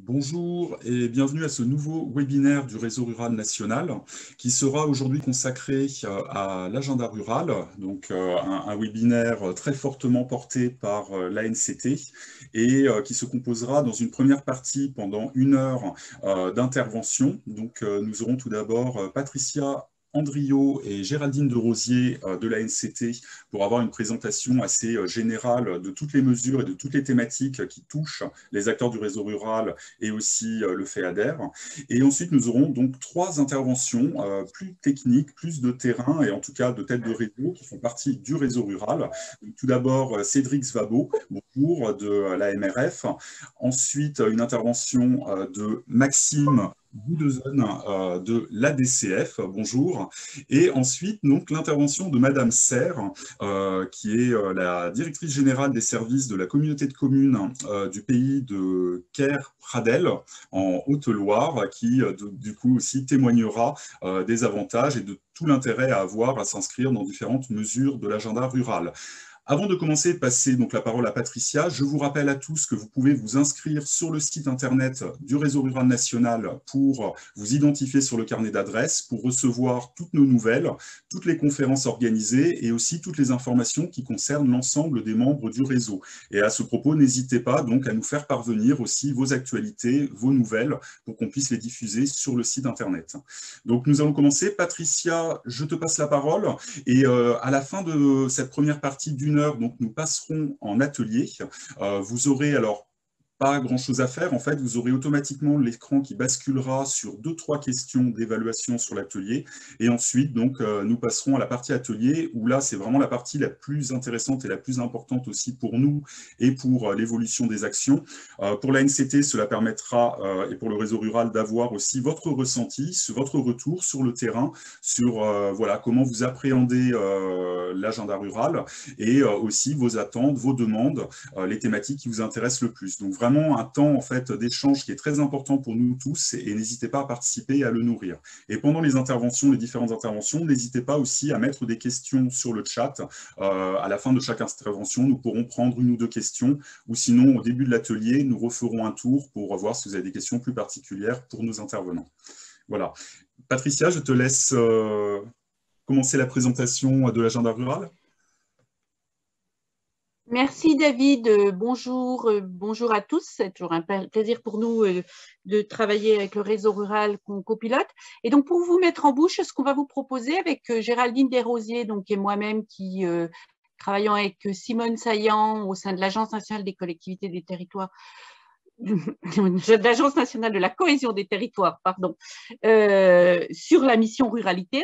Bonjour et bienvenue à ce nouveau webinaire du Réseau Rural National qui sera aujourd'hui consacré à l'agenda rural, donc un webinaire très fortement porté par l'ANCT et qui se composera dans une première partie pendant 1 heure d'intervention. Donc nous aurons tout d'abord Patricia Andriot et Géraldine de Rosier de l'ANCT pour avoir une présentation assez générale de toutes les mesures et de toutes les thématiques qui touchent les acteurs du réseau rural et aussi le FEADER. Et ensuite, nous aurons donc 3 interventions plus techniques, plus de terrain et en tout cas de tête de réseau qui font partie du réseau rural. Donc, tout d'abord, Cédric Svabo, bonjour, de la MRF. Ensuite, une intervention de Maxime Boudezone de l'ADCF, bonjour. Et ensuite, donc, l'intervention de Madame Serre, qui est la directrice générale des services de la communauté de communes du pays de Ker-Pradelles, en Haute-Loire, qui du coup aussi témoignera des avantages et de tout l'intérêt à avoir à s'inscrire dans différentes mesures de l'agenda rural. Avant de commencer et de passer donc la parole à Patricia, je vous rappelle à tous que vous pouvez vous inscrire sur le site internet du Réseau Rural National pour vous identifier sur le carnet d'adresses, pour recevoir toutes nos nouvelles, toutes les conférences organisées et aussi toutes les informations qui concernent l'ensemble des membres du réseau. Et à ce propos, n'hésitez pas donc à nous faire parvenir aussi vos actualités, vos nouvelles, pour qu'on puisse les diffuser sur le site internet. Donc nous allons commencer. Patricia, je te passe la parole et à la fin de cette première partie d'1 heure, donc nous passerons en atelier. Vous aurez alors pas grand-chose à faire. En fait, vous aurez automatiquement l'écran qui basculera sur 2-3 questions d'évaluation sur l'atelier. Et ensuite, donc, nous passerons à la partie atelier, où là, c'est vraiment la partie la plus intéressante et la plus importante aussi pour nous et pour l'évolution des actions. Pour la NCT, cela permettra, et pour le réseau rural, d'avoir aussi votre ressenti, votre retour sur le terrain, sur voilà, comment vous appréhendez l'agenda rural et aussi vos attentes, vos demandes, les thématiques qui vous intéressent le plus. Donc, vraiment, un temps en fait d'échange qui est très important pour nous tous et n'hésitez pas à participer et à le nourrir. Et pendant les interventions, les différentes interventions, n'hésitez pas aussi à mettre des questions sur le chat. À la fin de chaque intervention, nous pourrons prendre 1 ou 2 questions ou sinon au début de l'atelier, nous referons un tour pour voir si vous avez des questions plus particulières pour nos intervenants. Voilà. Patricia, je te laisse commencer la présentation de l'agenda rural. Merci David, bonjour, bonjour à tous. C'est toujours un plaisir pour nous de travailler avec le réseau rural qu'on copilote. Et donc pour vous mettre en bouche, ce qu'on va vous proposer avec Géraldine Desrosiers, donc, et moi-même qui travaillons avec Simone Saillant au sein de l'Agence nationale des collectivités des territoires, l'Agence nationale de la cohésion des territoires, pardon, sur la mission ruralité.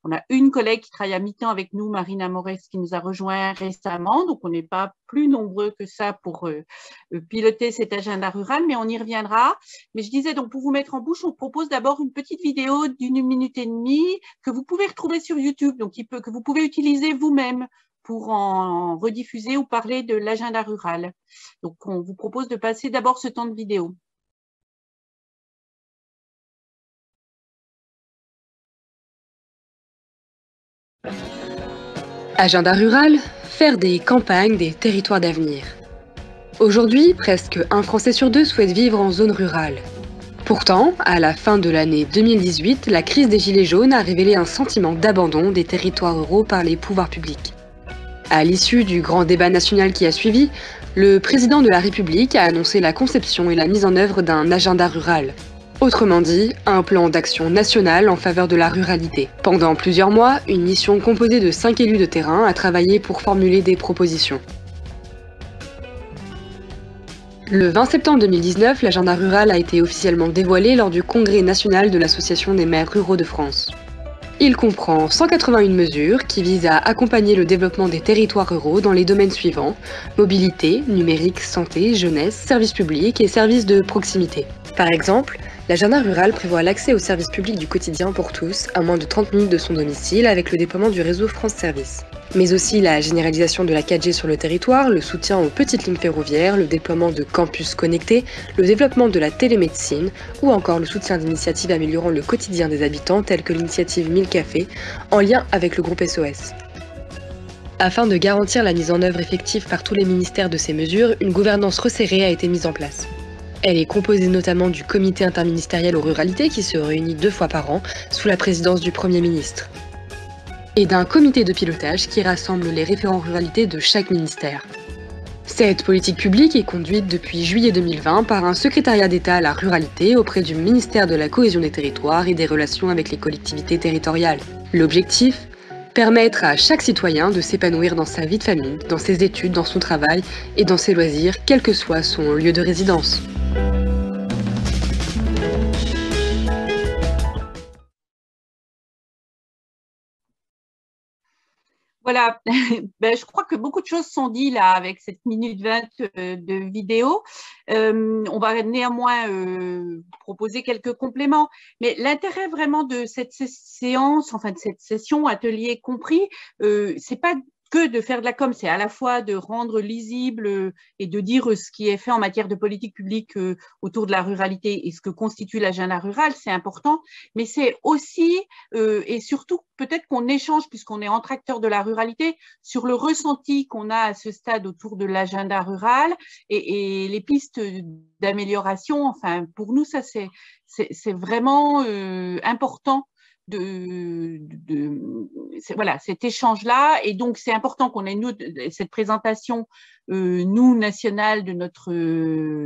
On a une collègue qui travaille à mi-temps avec nous, Marina Morès, qui nous a rejoint récemment, donc on n'est pas plus nombreux que ça pour piloter cet agenda rural, mais on y reviendra. Mais je disais, donc pour vous mettre en bouche, on propose d'abord une petite vidéo d'1 minute et demie que vous pouvez retrouver sur YouTube, donc que vous pouvez utiliser vous-même pour en rediffuser ou parler de l'agenda rural. Donc, on vous propose de passer d'abord ce temps de vidéo. Agenda rural, faire des campagnes des territoires d'avenir. Aujourd'hui, presque 1 Français sur 2 souhaite vivre en zone rurale. Pourtant, à la fin de l'année 2018, la crise des Gilets jaunes a révélé un sentiment d'abandon des territoires ruraux par les pouvoirs publics. À l'issue du grand débat national qui a suivi, le président de la République a annoncé la conception et la mise en œuvre d'un agenda rural. Autrement dit, un plan d'action national en faveur de la ruralité. Pendant plusieurs mois, une mission composée de 5 élus de terrain a travaillé pour formuler des propositions. Le 20 septembre 2019, l'agenda rural a été officiellement dévoilé lors du congrès national de l'Association des maires ruraux de France. Il comprend 181 mesures qui visent à accompagner le développement des territoires ruraux dans les domaines suivants: mobilité, numérique, santé, jeunesse, services publics et services de proximité. Par exemple, l'agenda rural prévoit l'accès aux services publics du quotidien pour tous à moins de 30 minutes de son domicile avec le déploiement du réseau France Service. Mais aussi la généralisation de la 4G sur le territoire, le soutien aux petites lignes ferroviaires, le déploiement de campus connectés, le développement de la télémédecine ou encore le soutien d'initiatives améliorant le quotidien des habitants telles que l'initiative 1000 cafés en lien avec le groupe SOS. Afin de garantir la mise en œuvre effective par tous les ministères de ces mesures, une gouvernance resserrée a été mise en place. Elle est composée notamment du comité interministériel aux ruralités qui se réunit 2 fois par an sous la présidence du Premier ministre et d'un comité de pilotage qui rassemble les référents ruralité de chaque ministère. Cette politique publique est conduite depuis juillet 2020 par un secrétariat d'État à la ruralité auprès du ministère de la Cohésion des territoires et des relations avec les collectivités territoriales. L'objectif ? Permettre à chaque citoyen de s'épanouir dans sa vie de famille, dans ses études, dans son travail et dans ses loisirs, quel que soit son lieu de résidence. Voilà, ben, je crois que beaucoup de choses sont dites là avec cette minute 20 de vidéo. On va néanmoins proposer quelques compléments, mais l'intérêt vraiment de cette séance, enfin de cette session, atelier compris, c'est pas que de faire de la com, c'est à la fois de rendre lisible et de dire ce qui est fait en matière de politique publique autour de la ruralité et ce que constitue l'agenda rural, c'est important, mais c'est aussi et surtout peut-être qu'on échange, puisqu'on est entre acteurs de la ruralité, sur le ressenti qu'on a à ce stade autour de l'agenda rural et les pistes d'amélioration. Enfin, pour nous, ça c'est vraiment important. Voilà, cet échange-là, et donc c'est important qu'on ait cette présentation nationale de notre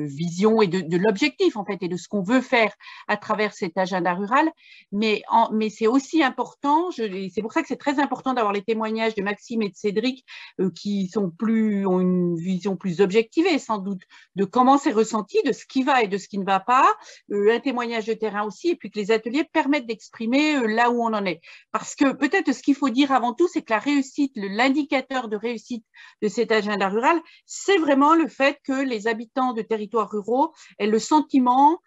vision et de l'objectif en fait et de ce qu'on veut faire à travers cet agenda rural, mais c'est aussi important, c'est pour ça que c'est très important d'avoir les témoignages de Maxime et de Cédric qui ont une vision plus objectivée sans doute de comment c'est ressenti, de ce qui va et de ce qui ne va pas, un témoignage de terrain aussi, et puis que les ateliers permettent d'exprimer là où on en est. Parce que peut-être ce qu'il faut dire avant tout, c'est que la réussite, l'indicateur de réussite de cet agenda rural, c'est vraiment le fait que les habitants de territoires ruraux aient le sentiment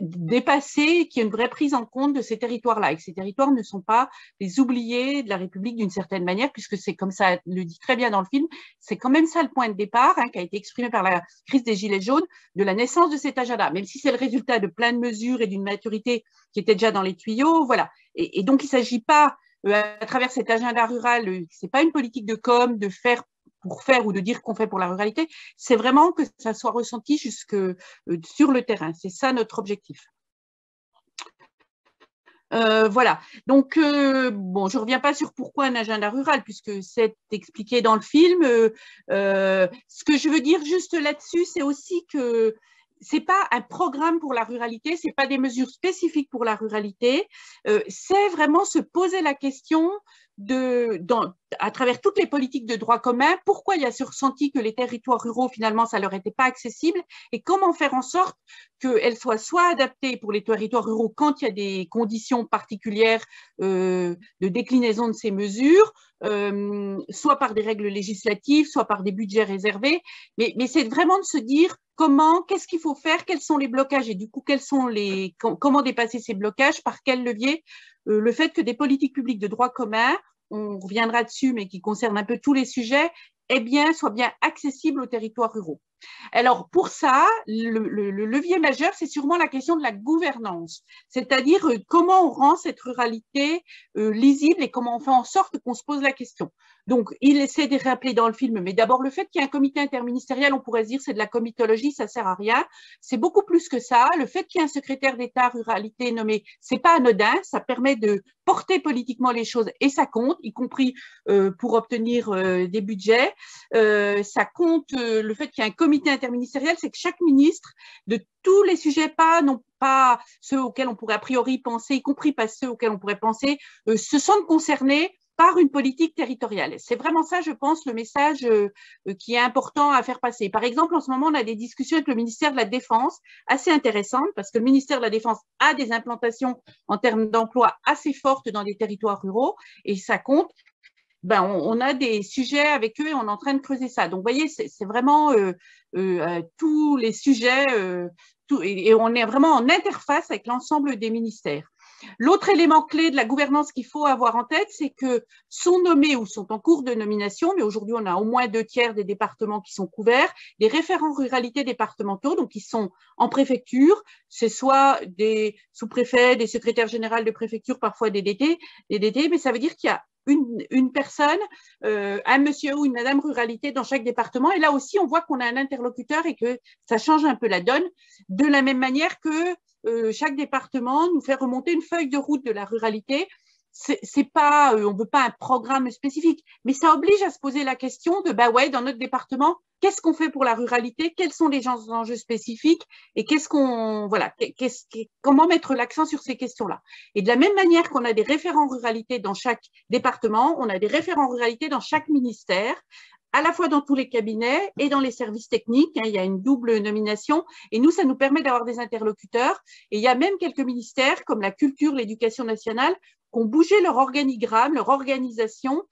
dépassé, qu'il y a une vraie prise en compte de ces territoires-là, et que ces territoires ne sont pas les oubliés de la République d'une certaine manière, puisque c'est comme ça le dit très bien dans le film, c'est quand même ça le point de départ, qui a été exprimé par la crise des Gilets jaunes, de la naissance de cet agenda, même si c'est le résultat de plein de mesures et d'une maturité qui était déjà dans les tuyaux, voilà. Et donc, il ne s'agit pas, à travers cet agenda rural, ce n'est pas une politique de com, de faire pour faire ou de dire qu'on fait pour la ruralité, c'est vraiment que ça soit ressenti jusque sur le terrain. C'est ça notre objectif. Voilà, donc bon, je ne reviens pas sur pourquoi un agenda rural, puisque c'est expliqué dans le film. Ce que je veux dire juste là-dessus, c'est aussi que ce n'est pas un programme pour la ruralité, ce n'est pas des mesures spécifiques pour la ruralité, c'est vraiment se poser la question à travers toutes les politiques de droit commun, pourquoi il y a ce ressenti que les territoires ruraux, finalement, ça ne leur était pas accessible, et comment faire en sorte qu'elles soient soit adaptées pour les territoires ruraux quand il y a des conditions particulières de déclinaison de ces mesures, soit par des règles législatives, soit par des budgets réservés, mais c'est vraiment de se dire qu'est-ce qu'il faut faire, quels sont les blocages, et du coup, comment dépasser ces blocages, par quel levier, le fait que des politiques publiques de droit commun, on reviendra dessus, mais qui concernent un peu tous les sujets, soient bien accessibles aux territoires ruraux. Alors, pour ça, le levier majeur, c'est sûrement la question de la gouvernance, c'est-à-dire comment on rend cette ruralité lisible et comment on fait en sorte qu'on se pose la question. Donc, il essaie de rappeler dans le film, mais d'abord le fait qu'il y ait un comité interministériel, on pourrait se dire c'est de la comitologie, ça sert à rien. C'est beaucoup plus que ça. Le fait qu'il y ait un secrétaire d'État ruralité nommé, c'est pas anodin, ça permet de porter politiquement les choses et ça compte, y compris pour obtenir des budgets. Ça compte le fait qu'il y ait un comité interministériel, c'est que chaque ministre de tous les sujets, non pas ceux auxquels on pourrait a priori penser, y compris pas ceux auxquels on pourrait penser, se sentent concernés par une politique territoriale. C'est vraiment ça, je pense, le message qui est important à faire passer. Par exemple, en ce moment, on a des discussions avec le ministère de la Défense assez intéressantes parce que le ministère de la Défense a des implantations en termes d'emploi assez fortes dans des territoires ruraux et ça compte. On a des sujets avec eux et on est en train de creuser ça. Donc, vous voyez, c'est vraiment tous les sujets et on est vraiment en interface avec l'ensemble des ministères. L'autre élément clé de la gouvernance qu'il faut avoir en tête, c'est que sont nommés ou sont en cours de nomination, mais aujourd'hui on a au moins 2/3 des départements qui sont couverts, des référents ruralité départementaux, donc qui sont en préfecture, c'est soit des sous-préfets, des secrétaires généraux de préfecture, parfois des DT, mais ça veut dire qu'il y a une personne, un monsieur ou une madame ruralité dans chaque département. Et là aussi, on voit qu'on a un interlocuteur et que ça change un peu la donne, de la même manière que chaque département nous fait remonter une feuille de route de la ruralité. C'est pas, on veut pas un programme spécifique, mais ça oblige à se poser la question de, bah ouais, dans notre département, qu'est-ce qu'on fait pour la ruralité, quels sont les enjeux spécifiques et comment mettre l'accent sur ces questions-là. Et de la même manière qu'on a des référents ruralité dans chaque département, on a des référents ruralité dans chaque ministère, à la fois dans tous les cabinets et dans les services techniques. Il y a une double nomination et nous, ça nous permet d'avoir des interlocuteurs. Et il y a même quelques ministères comme la culture, l'éducation nationale qui ont bougé leur organigramme, leur organisation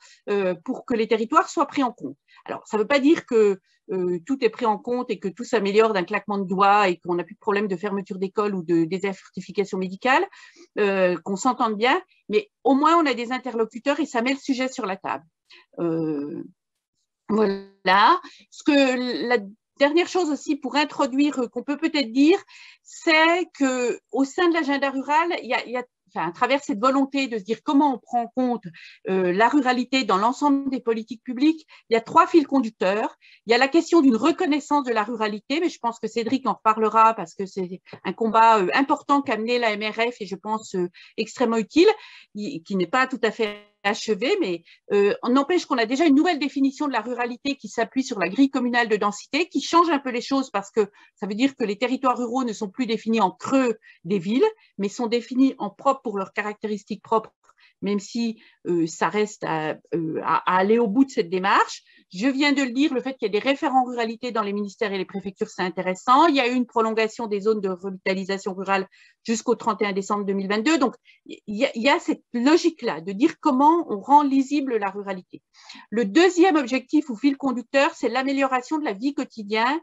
pour que les territoires soient pris en compte. Alors, ça ne veut pas dire que tout est pris en compte et que tout s'améliore d'un claquement de doigts et qu'on n'a plus de problème de fermeture d'école ou de désertification médicale, qu'on s'entende bien, mais au moins on a des interlocuteurs et ça met le sujet sur la table. Voilà. La dernière chose aussi pour introduire, qu'on peut peut-être dire, c'est qu'au sein de l'agenda rural, il y a à travers cette volonté de se dire comment on prend en compte la ruralité dans l'ensemble des politiques publiques, il y a 3 fils conducteurs. Il y a la question d'une reconnaissance de la ruralité, mais je pense que Cédric en reparlera parce que c'est un combat important qu'a mené la MRF et je pense extrêmement utile, qui n'est pas tout à fait achevé, mais n'empêche qu'on a déjà une nouvelle définition de la ruralité qui s'appuie sur la grille communale de densité, qui change un peu les choses parce que ça veut dire que les territoires ruraux ne sont plus définis en creux des villes, mais sont définis en propre pour leurs caractéristiques propres, même si ça reste à aller au bout de cette démarche. Je viens de le dire, le fait qu'il y ait des référents ruralité dans les ministères et les préfectures, c'est intéressant. Il y a eu une prolongation des zones de revitalisation rurale jusqu'au 31 décembre 2022. Donc, il y a cette logique-là de dire comment on rend lisible la ruralité. Le deuxième objectif ou fil conducteur, c'est l'amélioration de la vie quotidienne,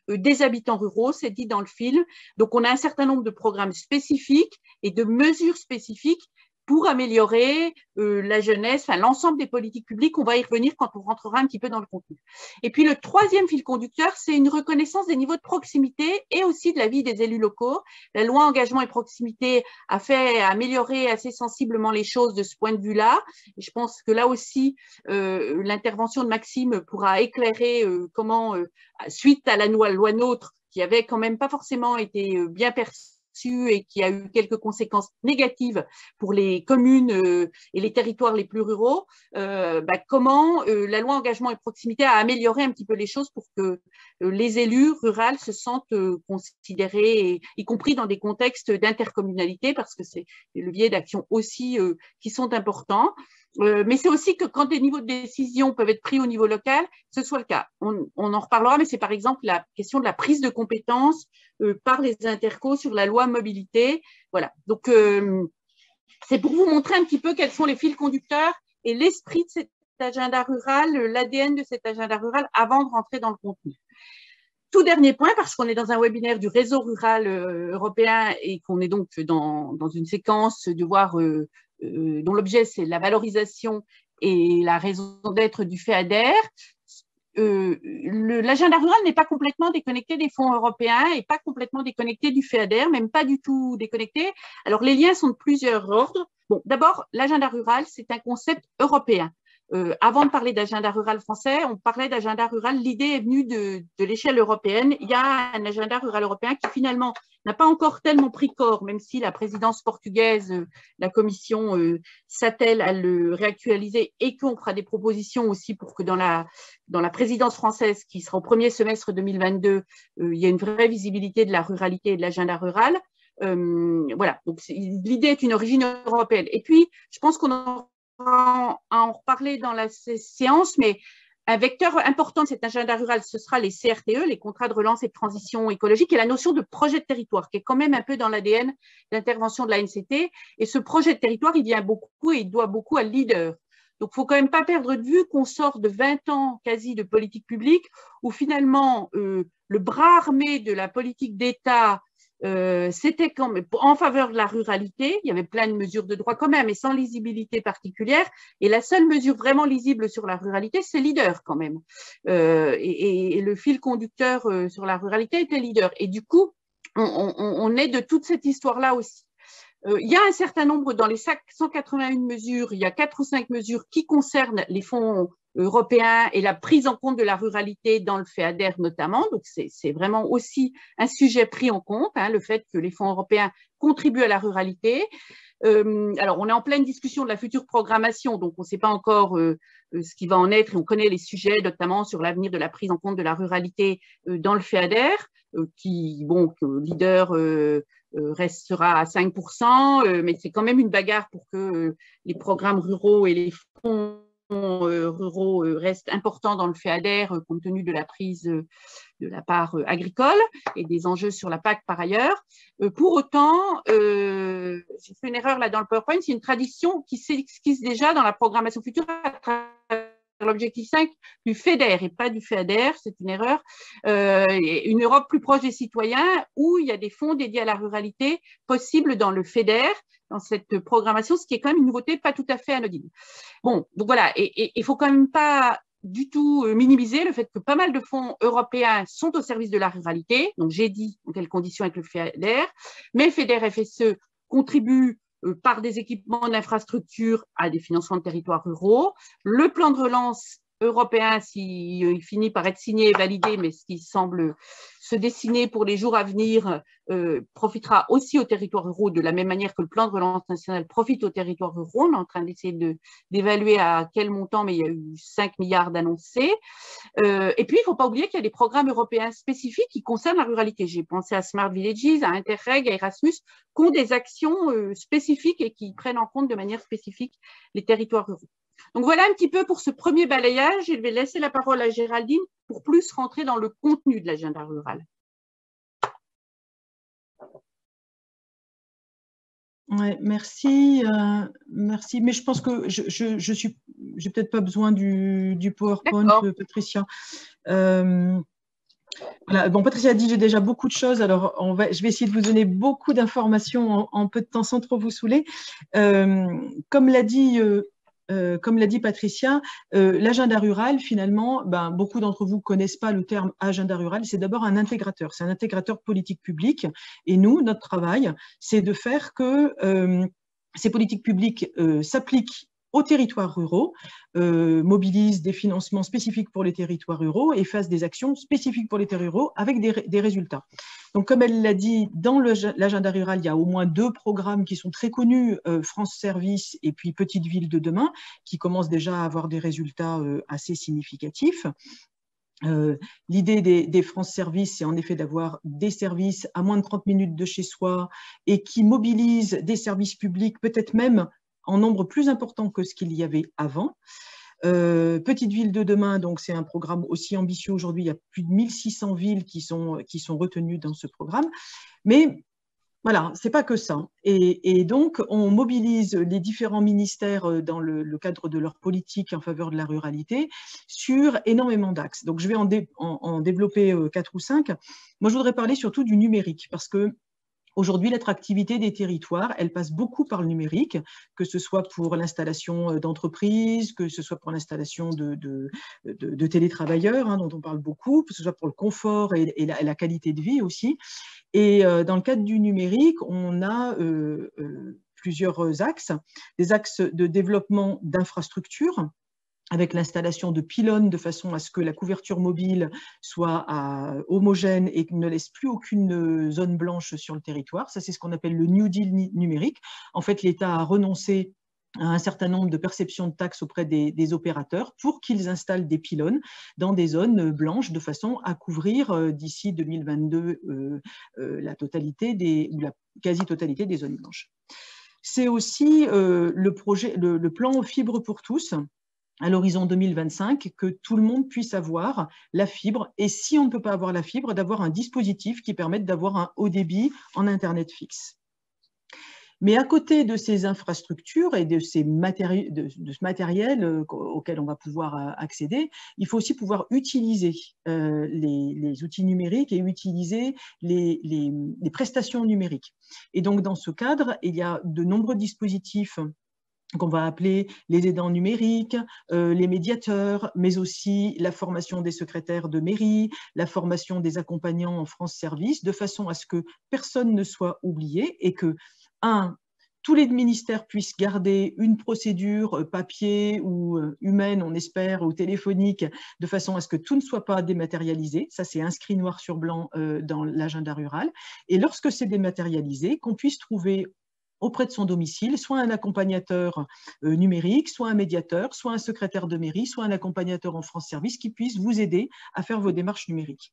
des habitants ruraux, c'est dit dans le film. Donc, on a un certain nombre de programmes spécifiques et de mesures spécifiques pour améliorer la jeunesse, enfin l'ensemble des politiques publiques. On va y revenir quand on rentrera un petit peu dans le contenu. Et puis le troisième fil conducteur, c'est une reconnaissance des niveaux de proximité et aussi de la vie des élus locaux. La loi engagement et proximité a amélioré assez sensiblement les choses de ce point de vue-là. Et je pense que là aussi, l'intervention de Maxime pourra éclairer comment, suite à la loi NOTRe, qui avait quand même pas forcément été bien perçue, et qui a eu quelques conséquences négatives pour les communes et les territoires les plus ruraux, comment la loi engagement et proximité a amélioré un petit peu les choses pour que les élus ruraux se sentent considérés, y compris dans des contextes d'intercommunalité, parce que c'est des leviers d'action aussi qui sont importants. Mais c'est aussi que quand des niveaux de décision peuvent être pris au niveau local, ce soit le cas. On en reparlera, mais c'est par exemple la question de la prise de compétences par les intercos sur la loi mobilité. Voilà. Donc, c'est pour vous montrer un petit peu quels sont les fils conducteurs et l'esprit de cet agenda rural, l'ADN de cet agenda rural avant de rentrer dans le contenu. Tout dernier point, parce qu'on est dans un webinaire du réseau rural européen et qu'on est donc dans une séquence de voir dont l'objet c'est la valorisation et la raison d'être du FEADER. L'agenda rural n'est pas complètement déconnecté des fonds européens et pas complètement déconnecté du FEADER, même pas du tout déconnecté. Alors les liens sont de plusieurs ordres. Bon, d'abord, l'agenda rural, c'est un concept européen. Avant de parler d'agenda rural français, on parlait d'agenda rural. L'idée est venue de l'échelle européenne. Il y a un agenda rural européen qui finalement n'a pas encore tellement pris corps, même si la présidence portugaise, la commission s'attelle à le réactualiser et qu'on fera des propositions aussi pour que dans la présidence française, qui sera au premier semestre 2022, il y ait une vraie visibilité de la ruralité et de l'agenda rural. Voilà, donc l'idée est une origine européenne. Et puis, je pense qu'on à en reparler dans la séance, mais un vecteur important de cet agenda rural, ce sera les CRTE, les contrats de relance et de transition écologique, et la notion de projet de territoire, qui est quand même un peu dans l'ADN d'intervention de la NCT. Et ce projet de territoire, il vient beaucoup et il doit beaucoup à leader. Donc, il ne faut quand même pas perdre de vue qu'on sort de 20 ans quasi de politique publique, où finalement, le bras armé de la politique d'État, c'était quand même en faveur de la ruralité. Il y avait plein de mesures de droit quand même, mais sans lisibilité particulière. Et la seule mesure vraiment lisible sur la ruralité, c'est leader quand même. Et le fil conducteur sur la ruralité était leader. Et du coup, on est de toute cette histoire-là aussi. Il y a un certain nombre, dans les 181 mesures, il y a 4 ou 5 mesures qui concernent les fonds européens et la prise en compte de la ruralité dans le FEADER notamment. Donc, c'est vraiment aussi un sujet pris en compte, hein, le fait que les fonds européens contribuent à la ruralité. Alors, on est en pleine discussion de la future programmation, donc on ne sait pas encore ce qui va en être, et on connaît les sujets, notamment sur l'avenir de la prise en compte de la ruralité dans le FEADER, que leader restera à 5%, mais c'est quand même une bagarre pour que les programmes ruraux et les fonds ruraux restent importants dans le FEADER compte tenu de la prise de la part agricole et des enjeux sur la PAC par ailleurs. Pour autant, j'ai fait une erreur là dans le PowerPoint, c'est une tradition qui s'esquisse déjà dans la programmation future à travers l'objectif 5 du FEDER et pas du FEADER, c'est une erreur. Une Europe plus proche des citoyens où il y a des fonds dédiés à la ruralité possibles dans le FEDER, dans cette programmation, ce qui est quand même une nouveauté pas tout à fait anodine. Bon, donc voilà, et il faut quand même pas du tout minimiser le fait que pas mal de fonds européens sont au service de la ruralité. Donc j'ai dit en quelles conditions avec le FEDER, mais FEDER FSE contribue par des équipements d'infrastructures à des financements de territoires ruraux. Le plan de relance européen, s'il finit par être signé et validé, mais ce qui semble se dessiner pour les jours à venir, profitera aussi aux territoires ruraux de la même manière que le plan de relance national profite aux territoires ruraux. On est en train d'essayer d'évaluer à quel montant, mais il y a eu 5 milliards d'annoncés. Et puis, il ne faut pas oublier qu'il y a des programmes européens spécifiques qui concernent la ruralité. J'ai pensé à Smart Villages, à Interreg, à Erasmus, qui ont des actions spécifiques et qui prennent en compte de manière spécifique les territoires ruraux. Donc voilà un petit peu pour ce premier balayage. Je vais laisser la parole à Géraldine pour plus rentrer dans le contenu de l'agenda rural. Ouais, merci, merci. Mais je pense que j'ai peut-être pas besoin du PowerPoint, Patricia. Voilà. Bon, Patricia a dit j'ai déjà beaucoup de choses, alors je vais essayer de vous donner beaucoup d'informations en peu de temps sans trop vous saouler. Comme l'a dit Patricia, l'agenda rural, finalement, beaucoup d'entre vous ne connaissent pas le terme agenda rural. C'est d'abord un intégrateur. C'est un intégrateur politique publique. Et nous, notre travail, c'est de faire que ces politiques publiques s'appliquent aux territoires ruraux, mobilisent des financements spécifiques pour les territoires ruraux et fassent des actions spécifiques pour les territoires ruraux avec des résultats. Donc, comme elle l'a dit, dans l'agenda rural, il y a au moins 2 programmes qui sont très connus, France Service et puis Petite Ville de demain, qui commencent déjà à avoir des résultats assez significatifs. L'idée des France Service, c'est en effet d'avoir des services à moins de 30 minutes de chez soi et qui mobilisent des services publics, peut-être même en nombre plus important que ce qu'il y avait avant. Petite Ville de demain, donc c'est un programme aussi ambitieux aujourd'hui. Il y a plus de 1600 villes qui sont retenues dans ce programme. Mais voilà, c'est pas que ça. Et donc, on mobilise les différents ministères dans le cadre de leur politique en faveur de la ruralité sur énormément d'axes. Donc, je vais en développer 4 ou 5. Moi, je voudrais parler surtout du numérique parce que aujourd'hui, l'attractivité des territoires, elle passe beaucoup par le numérique, que ce soit pour l'installation d'entreprises, que ce soit pour l'installation de télétravailleurs, hein, dont on parle beaucoup, que ce soit pour le confort et la qualité de vie aussi. Et dans le cadre du numérique, on a plusieurs axes, des axes de développement d'infrastructures, avec l'installation de pylônes de façon à ce que la couverture mobile soit homogène et ne laisse plus aucune zone blanche sur le territoire. Ça, c'est ce qu'on appelle le New Deal numérique. En fait, l'État a renoncé à un certain nombre de perceptions de taxes auprès des opérateurs pour qu'ils installent des pylônes dans des zones blanches de façon à couvrir d'ici 2022 la totalité ou la quasi-totalité des zones blanches. C'est aussi le plan Fibre pour tous, à l'horizon 2025, que tout le monde puisse avoir la fibre, et si on ne peut pas avoir la fibre, d'avoir un dispositif qui permette d'avoir un haut débit en Internet fixe. Mais à côté de ces infrastructures et de ce matériel auquel on va pouvoir accéder, il faut aussi pouvoir utiliser les outils numériques et utiliser les prestations numériques. Et donc, dans ce cadre, il y a de nombreux dispositifs qu'on va appeler les aidants numériques, les médiateurs, mais aussi la formation des secrétaires de mairie, la formation des accompagnants en France Service, de façon à ce que personne ne soit oublié et que, tous les ministères puissent garder une procédure papier ou humaine, on espère, ou téléphonique, de façon à ce que tout ne soit pas dématérialisé. Ça, c'est inscrit noir sur blanc dans l'agenda rural. Et lorsque c'est dématérialisé, qu'on puisse trouver auprès de son domicile, soit un accompagnateur numérique, soit un médiateur, soit un secrétaire de mairie, soit un accompagnateur en France Service qui puisse vous aider à faire vos démarches numériques.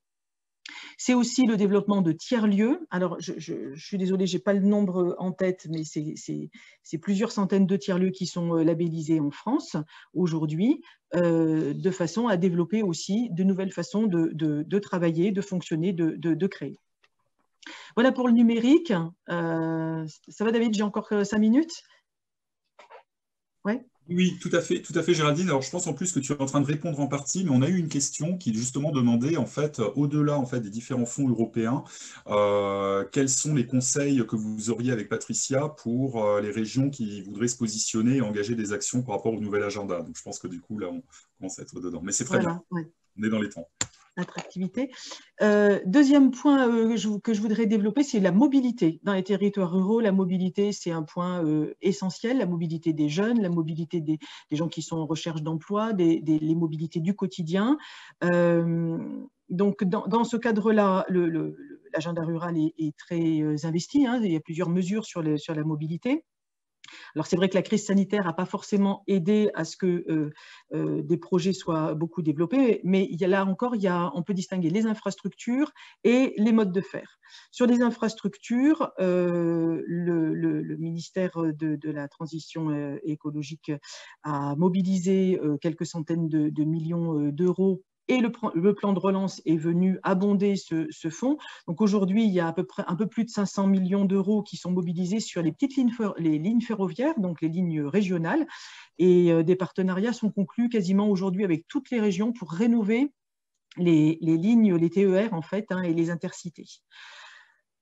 C'est aussi le développement de tiers-lieux. Alors, je suis désolée, je n'ai pas le nombre en tête, mais c'est plusieurs centaines de tiers-lieux qui sont labellisés en France aujourd'hui, de façon à développer aussi de nouvelles façons de travailler, de fonctionner, de créer. Voilà pour le numérique. Ça va, David? J'ai encore 5 minutes. Ouais. Oui, tout à fait, Géraldine. Alors, je pense en plus que tu es en train de répondre en partie, mais on a eu une question qui justement demandait, en fait, au-delà en fait, des différents fonds européens, quels sont les conseils que vous auriez avec Patricia pour les régions qui voudraient se positionner et engager des actions par rapport au nouvel agenda. Donc, je pense que du coup, là, on commence à être dedans. Mais c'est très bien, Ouais. On est dans les temps. Attractivité. Deuxième point que je voudrais développer, c'est la mobilité. Dans les territoires ruraux, la mobilité, c'est un point essentiel. La mobilité des jeunes, la mobilité des gens qui sont en recherche d'emploi, les mobilités du quotidien. Donc, dans ce cadre-là, l'agenda rural est très investi. Hein. Il y a plusieurs mesures sur la mobilité. Alors, c'est vrai que la crise sanitaire n'a pas forcément aidé à ce que des projets soient beaucoup développés, mais là encore, on peut distinguer les infrastructures et les modes de faire. Sur les infrastructures, le ministère de la Transition écologique a mobilisé quelques centaines de millions d'euros. Et le plan de relance est venu abonder ce fonds. Donc aujourd'hui, il y a à peu près un peu plus de 500 millions d'euros qui sont mobilisés sur les petites lignes ferroviaires, donc les lignes régionales. Et des partenariats sont conclus quasiment aujourd'hui avec toutes les régions pour rénover les lignes, les TER en fait, hein, et les intercités.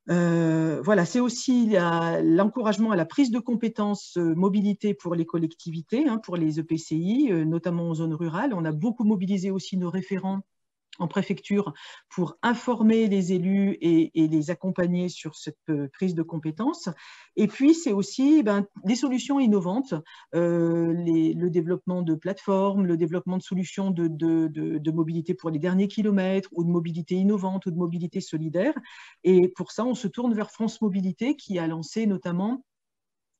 Voilà, c'est aussi l'encouragement à la prise de compétences mobilité pour les collectivités, hein, pour les EPCI, notamment en zone rurale. On a beaucoup mobilisé aussi nos référents en préfecture pour informer les élus et les accompagner sur cette prise de compétences. Et puis, c'est aussi des solutions innovantes, le développement de plateformes, le développement de solutions de mobilité pour les derniers kilomètres, ou de mobilité innovante, ou de mobilité solidaire. Et pour ça, on se tourne vers France Mobilité, qui a lancé notamment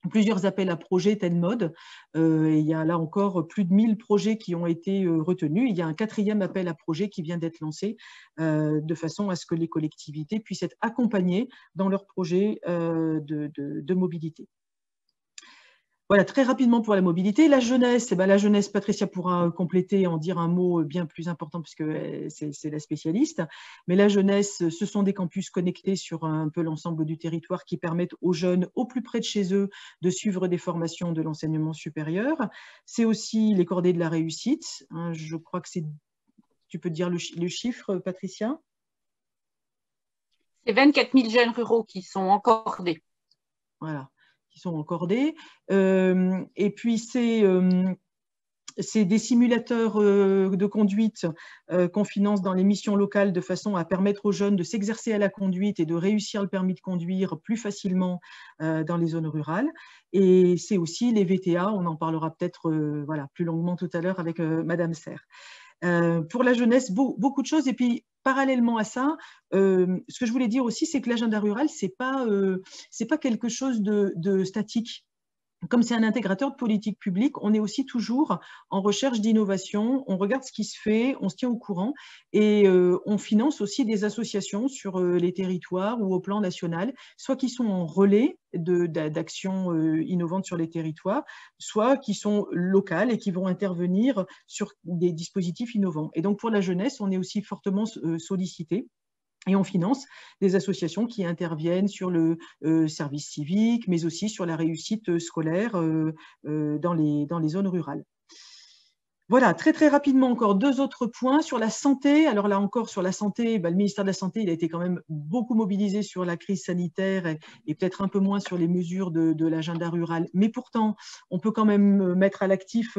plusieurs appels à projets TENMOD. Il y a là encore plus de 1000 projets qui ont été retenus. Il y a un 4e appel à projet qui vient d'être lancé de façon à ce que les collectivités puissent être accompagnées dans leurs projets de mobilité. Voilà, très rapidement pour la mobilité. La jeunesse, la jeunesse, Patricia pourra compléter, en dire un mot bien plus important puisque c'est la spécialiste. Mais la jeunesse, ce sont des campus connectés sur un peu l'ensemble du territoire qui permettent aux jeunes, au plus près de chez eux, de suivre des formations de l'enseignement supérieur. C'est aussi les cordées de la réussite. Hein, je crois que c'est... Tu peux dire le chiffre, Patricia? C'est 24 000 jeunes ruraux qui sont encordés. Voilà, qui sont encordés. Et puis, c'est des simulateurs de conduite qu'on finance dans les missions locales de façon à permettre aux jeunes de s'exercer à la conduite et de réussir le permis de conduire plus facilement dans les zones rurales. Et c'est aussi les VTA, on en parlera peut-être voilà, plus longuement tout à l'heure avec Madame Serre. Pour la jeunesse, beaucoup de choses. Et puis, parallèlement à ça, ce que je voulais dire aussi, c'est que l'agenda rural, c'est pas quelque chose de statique. Comme c'est un intégrateur de politique publique, on est aussi toujours en recherche d'innovation, on regarde ce qui se fait, on se tient au courant et on finance aussi des associations sur les territoires ou au plan national, soit qui sont en relais d'actions innovantes sur les territoires, soit qui sont locales et qui vont intervenir sur des dispositifs innovants. Et donc pour la jeunesse, on est aussi fortement sollicité. Et on finance des associations qui interviennent sur le service civique, mais aussi sur la réussite scolaire dans les zones rurales. Voilà, très très rapidement encore 2 autres points sur la santé. Alors là encore sur la santé, le ministère de la Santé, il a été quand même beaucoup mobilisé sur la crise sanitaire et peut-être un peu moins sur les mesures de l'agenda rural. Mais pourtant, on peut quand même mettre à l'actif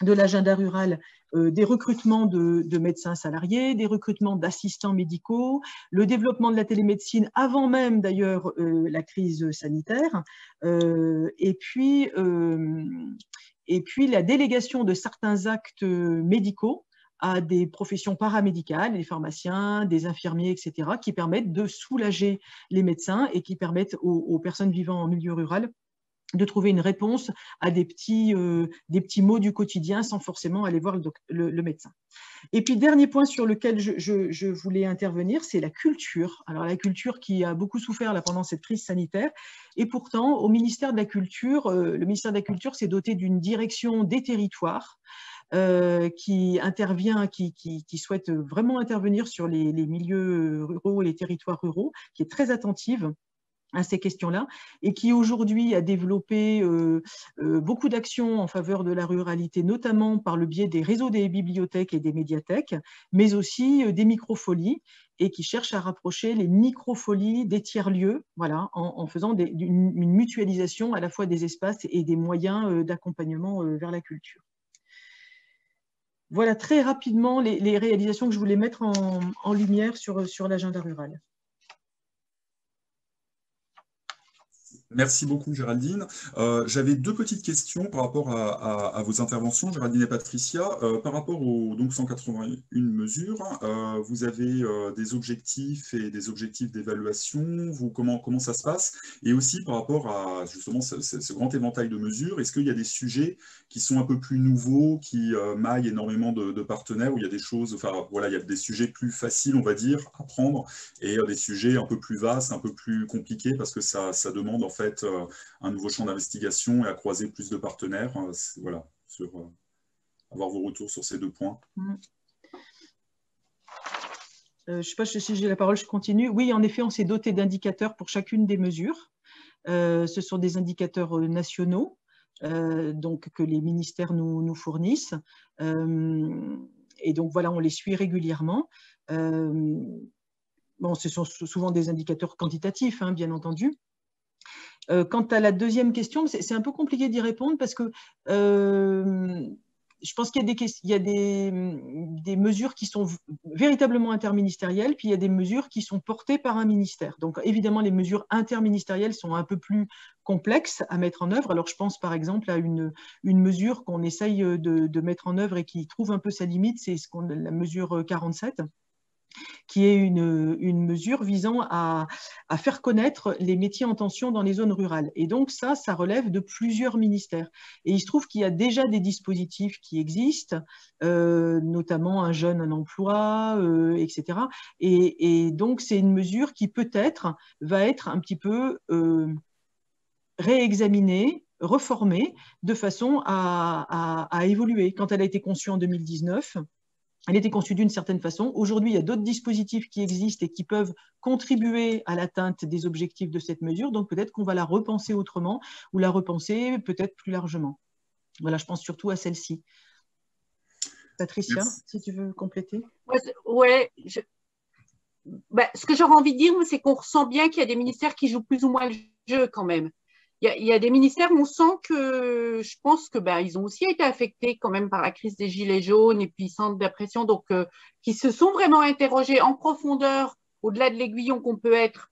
de l'agenda rural des recrutements de médecins salariés, des recrutements d'assistants médicaux, le développement de la télémédecine avant même d'ailleurs la crise sanitaire, et puis la délégation de certains actes médicaux à des professions paramédicales, des pharmaciens, des infirmiers, etc., qui permettent de soulager les médecins et qui permettent aux personnes vivant en milieu rural de trouver une réponse à des petits maux du quotidien sans forcément aller voir le médecin. Et puis, dernier point sur lequel je voulais intervenir, c'est la culture. Alors, la culture qui a beaucoup souffert là, pendant cette crise sanitaire. Et pourtant, au ministère de la Culture, le ministère de la Culture s'est doté d'une direction des territoires qui intervient, qui souhaite vraiment intervenir sur les milieux ruraux et les territoires ruraux, qui est très attentive à ces questions-là, et qui aujourd'hui a développé beaucoup d'actions en faveur de la ruralité, notamment par le biais des réseaux des bibliothèques et des médiathèques, mais aussi des microfolies, et qui cherche à rapprocher les microfolies des tiers-lieux, voilà, en faisant une mutualisation à la fois des espaces et des moyens d'accompagnement vers la culture. Voilà très rapidement les réalisations que je voulais mettre en lumière sur l'agenda rural. Merci beaucoup, Géraldine. J'avais deux petites questions par rapport à vos interventions, Géraldine et Patricia. Par rapport aux donc, 181 mesures, vous avez des objectifs et des objectifs d'évaluation. Comment ça se passe? Et aussi par rapport à justement ce grand éventail de mesures, est-ce qu'il y a des sujets qui sont un peu plus nouveaux, qui maillent énormément de partenaires, où il y a des choses, enfin voilà, il y a des sujets plus faciles, on va dire, à prendre, et des sujets un peu plus vastes, un peu plus compliqués, parce que ça demande en fait un nouveau champ d'investigation et à croiser plus de partenaires. Voilà, avoir vos retours sur ces deux points. Je ne sais pas si j'ai la parole, je continue. Oui, en effet, on s'est doté d'indicateurs pour chacune des mesures. Ce sont des indicateurs nationaux, donc que les ministères nous fournissent. Et donc, voilà, on les suit régulièrement. Bon, ce sont souvent des indicateurs quantitatifs, hein, bien entendu. Quant à la deuxième question, c'est un peu compliqué d'y répondre parce que je pense qu'il y a des mesures qui sont véritablement interministérielles, puis il y a des mesures qui sont portées par un ministère. Donc évidemment, les mesures interministérielles sont un peu plus complexes à mettre en œuvre. Alors je pense par exemple à une mesure qu'on essaye de mettre en œuvre et qui trouve un peu sa limite, c'est la mesure 47. Qui est une mesure visant à faire connaître les métiers en tension dans les zones rurales. Et donc ça relève de plusieurs ministères. Et il se trouve qu'il y a déjà des dispositifs qui existent, notamment un jeune, un emploi, etc. Et donc c'est une mesure qui peut-être va être un petit peu réexaminée, reformée, de façon à évoluer. Quand elle a été conçue en 2019, elle était conçue d'une certaine façon. Aujourd'hui, il y a d'autres dispositifs qui existent et qui peuvent contribuer à l'atteinte des objectifs de cette mesure. Donc, peut-être qu'on va la repenser autrement ou la repenser peut-être plus largement. Voilà, je pense surtout à celle-ci. Patricia, merci. Si tu veux compléter. Ouais, ce que j'aurais envie de dire, c'est qu'on ressent bien qu'il y a des ministères qui jouent plus ou moins le jeu quand même. Il y a des ministères où on sent que, je pense que ils ont aussi été affectés quand même par la crise des gilets jaunes et puis centre d'impression, donc qui se sont vraiment interrogés en profondeur, au-delà de l'aiguillon qu'on peut être,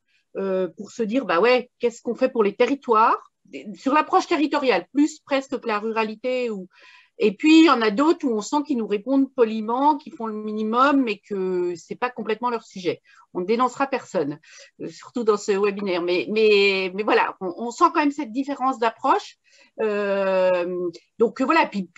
pour se dire, ouais, qu'est-ce qu'on fait pour les territoires, sur l'approche territoriale, plus presque que la ruralité. Et puis, il y en a d'autres où on sent qu'ils nous répondent poliment, qu'ils font le minimum, mais que ce n'est pas complètement leur sujet. On ne dénoncera personne, surtout dans ce webinaire. Mais voilà, on sent quand même cette différence d'approche. Donc voilà, puis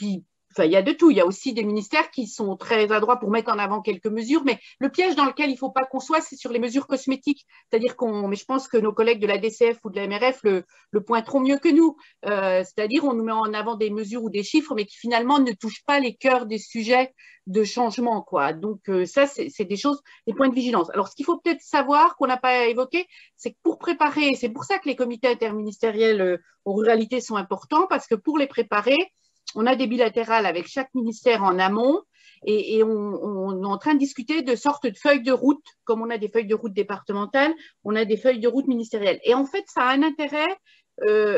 il y a de tout. Il y a aussi des ministères qui sont très adroits pour mettre en avant quelques mesures, mais le piège dans lequel il ne faut pas qu'on soit, c'est sur les mesures cosmétiques. C'est-à-dire mais je pense que nos collègues de la DCF ou de la MRF le pointeront mieux que nous. C'est-à-dire on nous met en avant des mesures ou des chiffres, mais qui finalement ne touchent pas les cœurs des sujets de changement, quoi. Donc ça, c'est des choses, des points de vigilance. Alors ce qu'il faut peut-être savoir, qu'on n'a pas évoqué, c'est que pour préparer, c'est pour ça que les comités interministériels aux ruralités sont importants, parce que pour les préparer, on a des bilatérales avec chaque ministère en amont et on est en train de discuter de sortes de feuilles de route, comme on a des feuilles de route départementales, on a des feuilles de route ministérielles. Et en fait, ça a un intérêt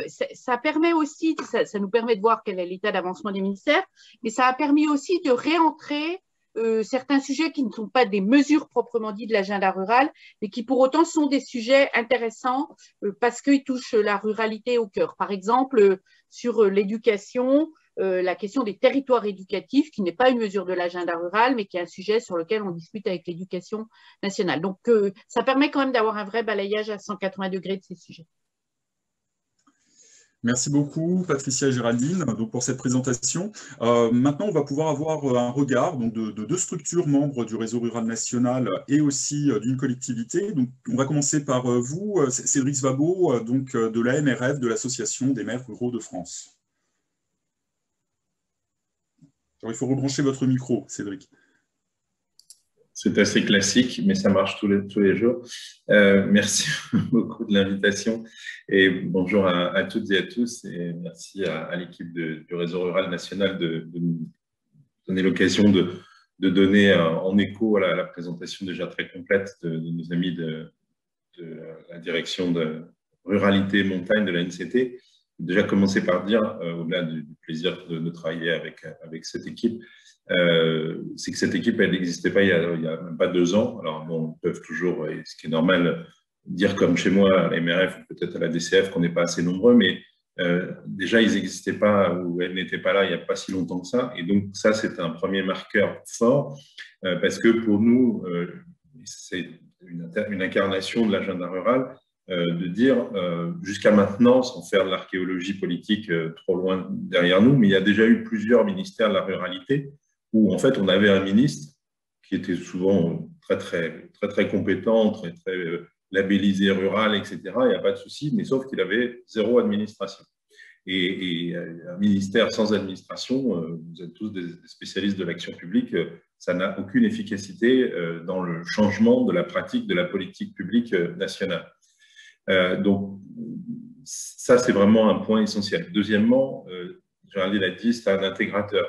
ça permet aussi, ça nous permet de voir quel est l'état d'avancement des ministères, mais ça a permis aussi de réentrer certains sujets qui ne sont pas des mesures proprement dites de l'agenda rural, mais qui pour autant sont des sujets intéressants parce qu'ils touchent la ruralité au cœur. Par exemple, sur l'éducation, la question des territoires éducatifs, qui n'est pas une mesure de l'agenda rural, mais qui est un sujet sur lequel on discute avec l'éducation nationale. Donc, ça permet quand même d'avoir un vrai balayage à 180 degrés de ces sujets. Merci beaucoup, Patricia et Géraldine, donc, pour cette présentation. Maintenant, on va pouvoir avoir un regard donc, de deux structures membres du réseau rural national et aussi d'une collectivité. Donc, on va commencer par vous, Cédric Svabo, donc, de la MRF, de l'Association des maires ruraux de France. Alors, il faut rebrancher votre micro, Cédric. C'est assez classique, mais ça marche tous les jours. Merci beaucoup de l'invitation et bonjour à toutes et à tous. Et merci à l'équipe du Réseau Rural National de nous donner l'occasion de donner en écho à la présentation déjà très complète de nos amis de la direction de Ruralité Montagne de la NCT. Déjà commencer par dire, au-delà du plaisir de travailler avec cette équipe, c'est que cette équipe, elle n'existait pas il y a même pas 2 ans. Alors, bon, ils peuvent toujours, et ce qui est normal, dire comme chez moi, à la MRF ou peut-être à la DCF, qu'on n'est pas assez nombreux, mais déjà, ils n'existaient pas ou elles n'étaient pas là il n'y a pas si longtemps que ça. Et donc, ça, c'est un premier marqueur fort parce que pour nous, c'est une incarnation de l'agenda rural. De dire jusqu'à maintenant, sans faire de l'archéologie politique trop loin derrière nous, mais il y a déjà eu plusieurs ministères de la ruralité où en fait on avait un ministre qui était souvent très compétent, très labellisé rural, etc. Il n'y a pas de souci, mais sauf qu'il avait 0 administration. Et un ministère sans administration, vous êtes tous des spécialistes de l'action publique, ça n'a aucune efficacité dans le changement de la pratique de la politique publique nationale. Donc, ça, c'est vraiment un point essentiel. Deuxièmement, Géraldine l'a dit, c'est un intégrateur.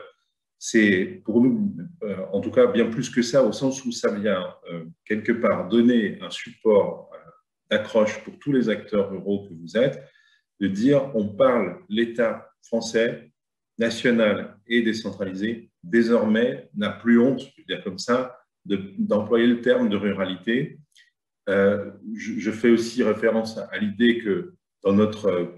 C'est pour nous, en tout cas, bien plus que ça, au sens où ça vient, quelque part, donner un support d'accroche pour tous les acteurs ruraux que vous êtes, de dire, on parle l'État français, national et décentralisé, désormais, n'a plus honte, je veux dire comme ça, d'employer le terme de ruralité. Je fais aussi référence à l'idée que dans notre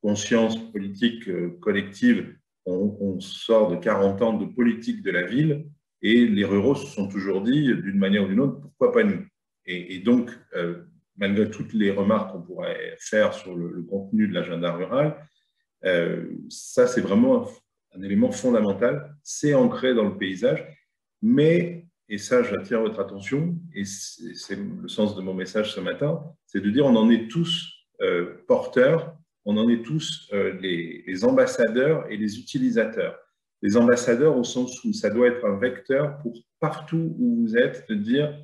conscience politique collective, on sort de 40 ans de politique de la ville et les ruraux se sont toujours dit, d'une manière ou d'une autre, pourquoi pas nous? Et donc, malgré toutes les remarques qu'on pourrait faire sur le contenu de l'agenda rural, ça, c'est vraiment un élément fondamental. C'est ancré dans le paysage, mais et ça, j'attire votre attention, et c'est le sens de mon message ce matin, c'est de dire on en est tous porteurs, on en est tous les ambassadeurs et les utilisateurs. Les ambassadeurs au sens où ça doit être un vecteur pour partout où vous êtes, de dire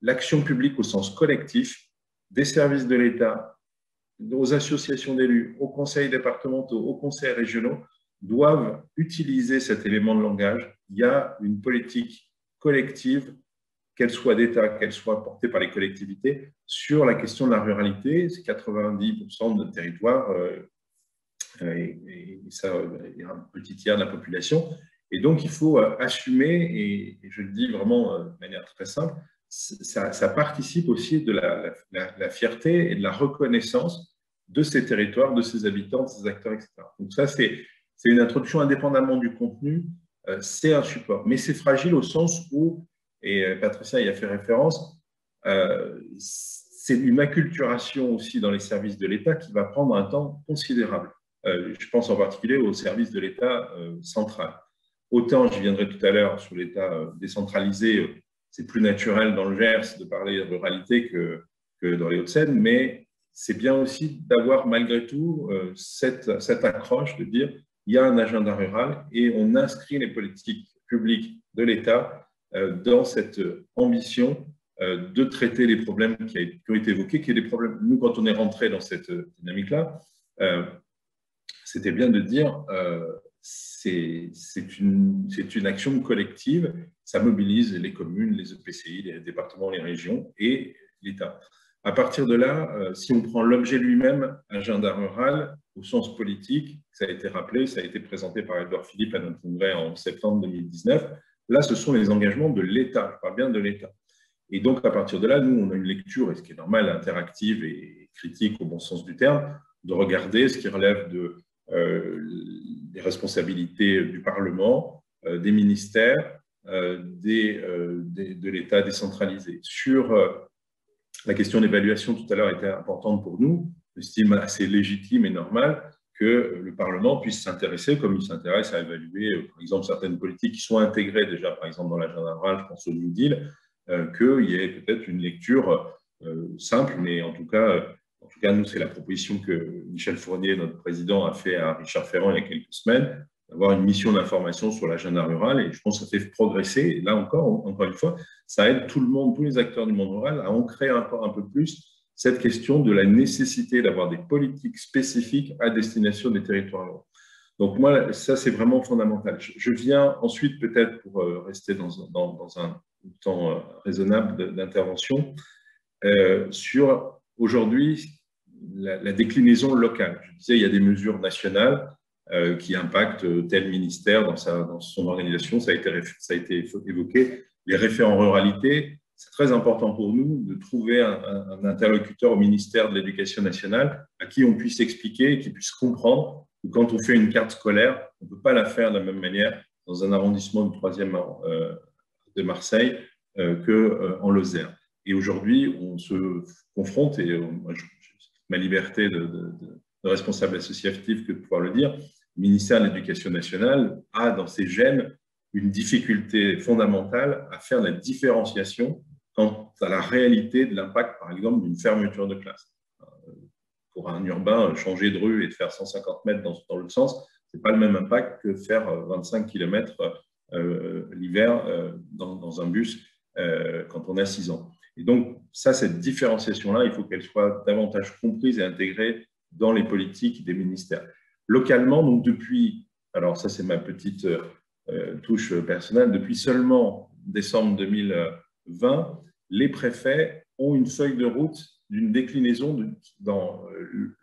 l'action publique au sens collectif, des services de l'État, aux associations d'élus, aux conseils départementaux, aux conseils régionaux, doivent utiliser cet élément de langage. Il y a une politique collective, qu'elle soit d'État, qu'elle soit portée par les collectivités, sur la question de la ruralité. C'est 90% de notre territoire, et ça, il y a un petit tiers de la population. Et donc, il faut assumer, et je le dis vraiment de manière très simple, ça participe aussi de la fierté et de la reconnaissance de ces territoires, de ces habitants, de ces acteurs, etc. Donc ça, c'est une introduction indépendamment du contenu, c'est un support. Mais c'est fragile au sens où, et Patricia y a fait référence, c'est une acculturation aussi dans les services de l'État qui va prendre un temps considérable. Je pense en particulier aux services de l'État central. Autant, je viendrai tout à l'heure sur l'État décentralisé, c'est plus naturel dans le Gers de parler de ruralité que dans les Hauts-de-Seine, mais c'est bien aussi d'avoir malgré tout cette accroche de dire il y a un agenda rural et on inscrit les politiques publiques de l'État dans cette ambition de traiter les problèmes qui ont été évoqués, qui est des problèmes. Nous, quand on est rentré dans cette dynamique-là, c'était bien de dire c'est une action collective, ça mobilise les communes, les EPCI, les départements, les régions et l'État. À partir de là, si on prend l'objet lui-même, agenda rural, au sens politique, ça a été rappelé, ça a été présenté par Édouard Philippe à notre congrès en septembre 2019, là, ce sont les engagements de l'État, je parle bien de l'État. Et donc, à partir de là, nous, on a une lecture, et ce qui est normal, interactive et critique au bon sens du terme, de regarder ce qui relève des responsabilités du Parlement, des ministères, de l'État décentralisé. Sur la question d'évaluation, tout à l'heure, était importante pour nous. J'estime assez légitime et normal que le Parlement puisse s'intéresser, comme il s'intéresse à évaluer, par exemple, certaines politiques qui sont intégrées déjà, par exemple, dans l'agenda rural, je pense au New Deal, qu'il y ait peut-être une lecture simple, mais en tout cas, nous, c'est la proposition que Michel Fournier, notre président, a fait à Richard Ferrand il y a quelques semaines, d'avoir une mission d'information sur l'agenda rural, et je pense que ça fait progresser. Et là encore une fois, ça aide tout le monde, tous les acteurs du monde rural à ancrer encore un peu plus cette question de la nécessité d'avoir des politiques spécifiques à destination des territoires ruraux. Donc moi, ça, c'est vraiment fondamental. Je viens ensuite, peut-être pour rester dans un temps raisonnable d'intervention, sur aujourd'hui la déclinaison locale. Je disais, il y a des mesures nationales qui impactent tel ministère dans son organisation. Ça a été évoqué. Les référents ruralité, c'est très important pour nous de trouver un interlocuteur au ministère de l'Éducation nationale à qui on puisse expliquer et qui puisse comprendre que quand on fait une carte scolaire, on ne peut pas la faire de la même manière dans un arrondissement du 3e de Marseille qu'en Lozère. Et aujourd'hui, on se confronte, et moi, ma liberté de responsable associatif que de pouvoir le dire, le ministère de l'Éducation nationale a dans ses gènes une difficulté fondamentale à faire la différenciation quant à la réalité de l'impact, par exemple, d'une fermeture de classe. Pour un urbain, changer de rue et de faire 150 mètres dans l'autre sens, ce n'est pas le même impact que faire 25 km l'hiver dans un bus quand on a 6 ans. Et donc, cette différenciation-là, il faut qu'elle soit davantage comprise et intégrée dans les politiques des ministères. Localement, donc depuis, alors ça c'est ma petite touche personnelle, depuis seulement décembre 2020, les préfets ont une feuille de route d'une déclinaison dans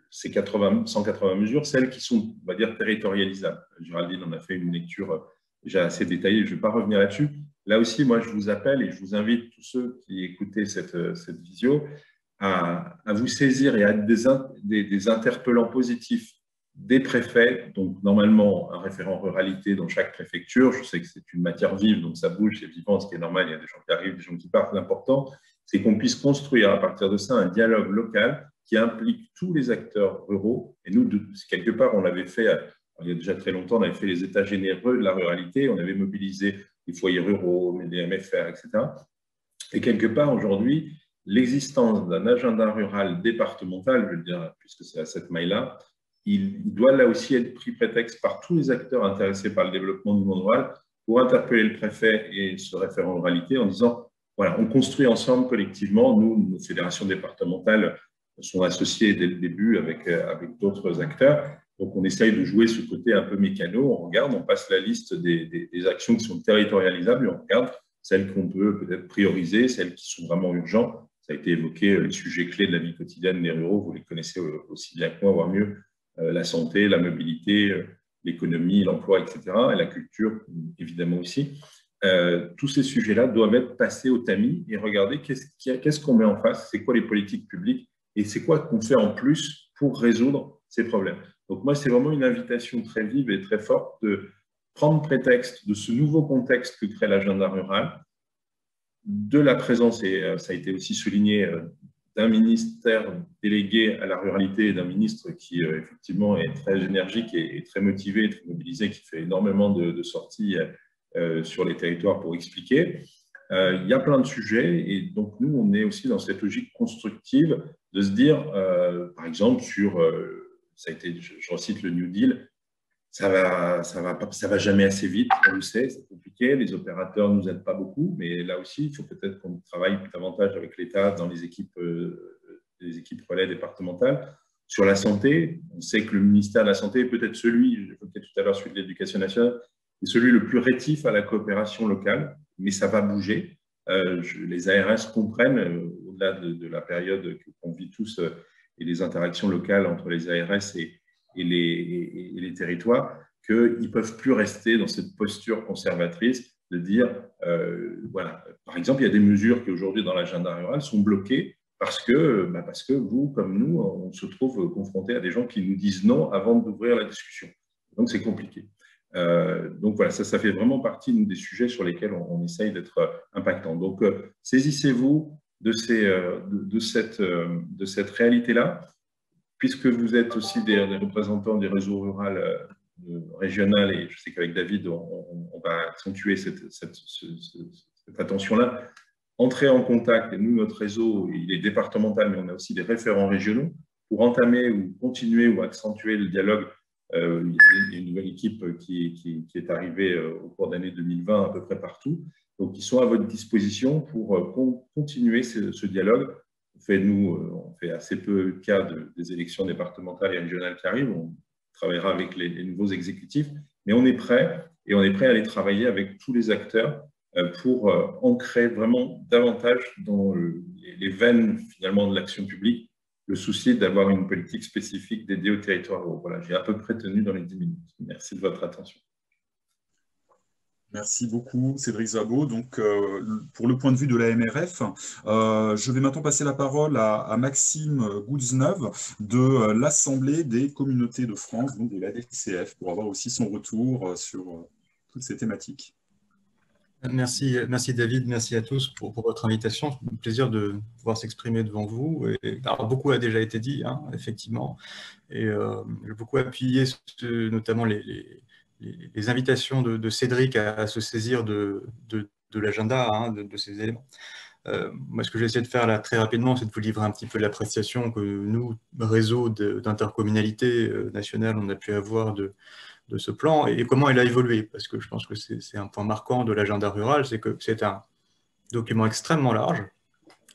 ces 180 mesures, celles qui sont, on va dire, territorialisables. Géraldine en a fait une lecture déjà assez détaillée, je ne vais pas revenir là-dessus. Là aussi, moi, je vous appelle et je vous invite, tous ceux qui écoutaient cette visio, à vous saisir et à des interpellants positifs des préfets, donc normalement un référent ruralité dans chaque préfecture. Je sais que c'est une matière vive, donc ça bouge, c'est vivant, ce qui est normal, il y a des gens qui arrivent, des gens qui partent. L'important, c'est qu'on puisse construire à partir de ça un dialogue local qui implique tous les acteurs ruraux. Et nous, quelque part, on l'avait fait, il y a déjà très longtemps, on avait fait les états généraux de la ruralité, on avait mobilisé les foyers ruraux, les MFR, etc. Et quelque part, aujourd'hui, l'existence d'un agenda rural départemental, je veux dire, puisque c'est à cette maille-là, il doit là aussi être pris prétexte par tous les acteurs intéressés par le développement du monde rural pour interpeller le préfet et ce référent ruralité en disant, voilà, on construit ensemble collectivement, nous, nos fédérations départementales sont associées dès le début avec d'autres acteurs, donc on essaye de jouer ce côté un peu mécano, on regarde, on passe la liste des actions qui sont territorialisables et on regarde celles qu'on peut peut-être prioriser, celles qui sont vraiment urgentes. Ça a été évoqué, les sujets clés de la vie quotidienne des ruraux, vous les connaissez aussi bien que moi, voire mieux, la santé, la mobilité, l'économie, l'emploi, etc., et la culture, évidemment aussi. Tous ces sujets-là doivent être passés au tamis et regarder qu'est-ce qu'on met en face, c'est quoi les politiques publiques et c'est quoi qu'on fait en plus pour résoudre ces problèmes. Donc moi, c'est vraiment une invitation très vive et très forte de prendre prétexte de ce nouveau contexte que crée l'agenda rural, de la présence, et ça a été aussi souligné, d'un ministère délégué à la ruralité et d'un ministre qui, effectivement, est très énergique et très motivé, très mobilisé, qui fait énormément de sorties sur les territoires pour expliquer. Il y a plein de sujets et donc nous, on est aussi dans cette logique constructive de se dire, par exemple, ça a été, je recite le New Deal, ça va jamais assez vite, on le sait, c'est compliqué, les opérateurs ne nous aident pas beaucoup, mais là aussi, il faut peut-être qu'on travaille davantage avec l'État dans les équipes relais départementales. Sur la santé, on sait que le ministère de la Santé est peut-être celui, j'évoquais tout à l'heure celui de l'Éducation nationale, est celui le plus rétif à la coopération locale, mais ça va bouger. Les ARS comprennent, au-delà de la période qu'on vit tous et les interactions locales entre les ARS et les territoires, qu'ils ne peuvent plus rester dans cette posture conservatrice de dire, voilà, par exemple, il y a des mesures qui aujourd'hui dans l'agenda rural sont bloquées parce que vous, comme nous, on se trouve confrontés à des gens qui nous disent non avant d'ouvrir la discussion. Donc, c'est compliqué. Donc, voilà, ça fait vraiment partie des sujets sur lesquels on essaye d'être impactant. Donc, saisissez-vous de cette réalité-là, puisque vous êtes aussi des représentants des réseaux ruraux régional, et je sais qu'avec David, on va accentuer cette attention-là. Entrer en contact, et nous, notre réseau, il est départemental, mais on a aussi des référents régionaux, pour entamer ou continuer ou accentuer le dialogue. Il y a une nouvelle équipe qui est arrivée au cours d'année 2020 à peu près partout. Donc, ils sont à votre disposition pour continuer ce dialogue. On fait assez peu cas des élections départementales et régionales qui arrivent. On travaillera avec les nouveaux exécutifs, mais on est prêt, et on est prêt à aller travailler avec tous les acteurs pour ancrer vraiment davantage dans les veines finalement de l'action publique le souci d'avoir une politique spécifique dédiée aux territoires ruraux. Voilà, j'ai à peu près tenu dans les 10 minutes. Merci de votre attention. Merci beaucoup, Cédric Szabo. Donc, pour le point de vue de la MRF, je vais maintenant passer la parole à Maxime Gouzneuve de l'Assemblée des communautés de France, donc de l'ADCF, pour avoir aussi son retour sur toutes ces thématiques. Merci David, merci à tous pour votre invitation. C'est un plaisir de pouvoir s'exprimer devant vous. Alors, beaucoup a déjà été dit, hein, effectivement, et j'ai beaucoup appuyé notamment les invitations de Cédric à se saisir de l'agenda, hein, de ces éléments. Moi, ce que j'essaie de faire là très rapidement, c'est de vous livrer un petit peu l'appréciation que nous, réseau d'intercommunalité nationale, on a pu avoir de ce plan et comment il a évolué, parce que je pense que c'est un point marquant de l'agenda rural, c'est que c'est un document extrêmement large,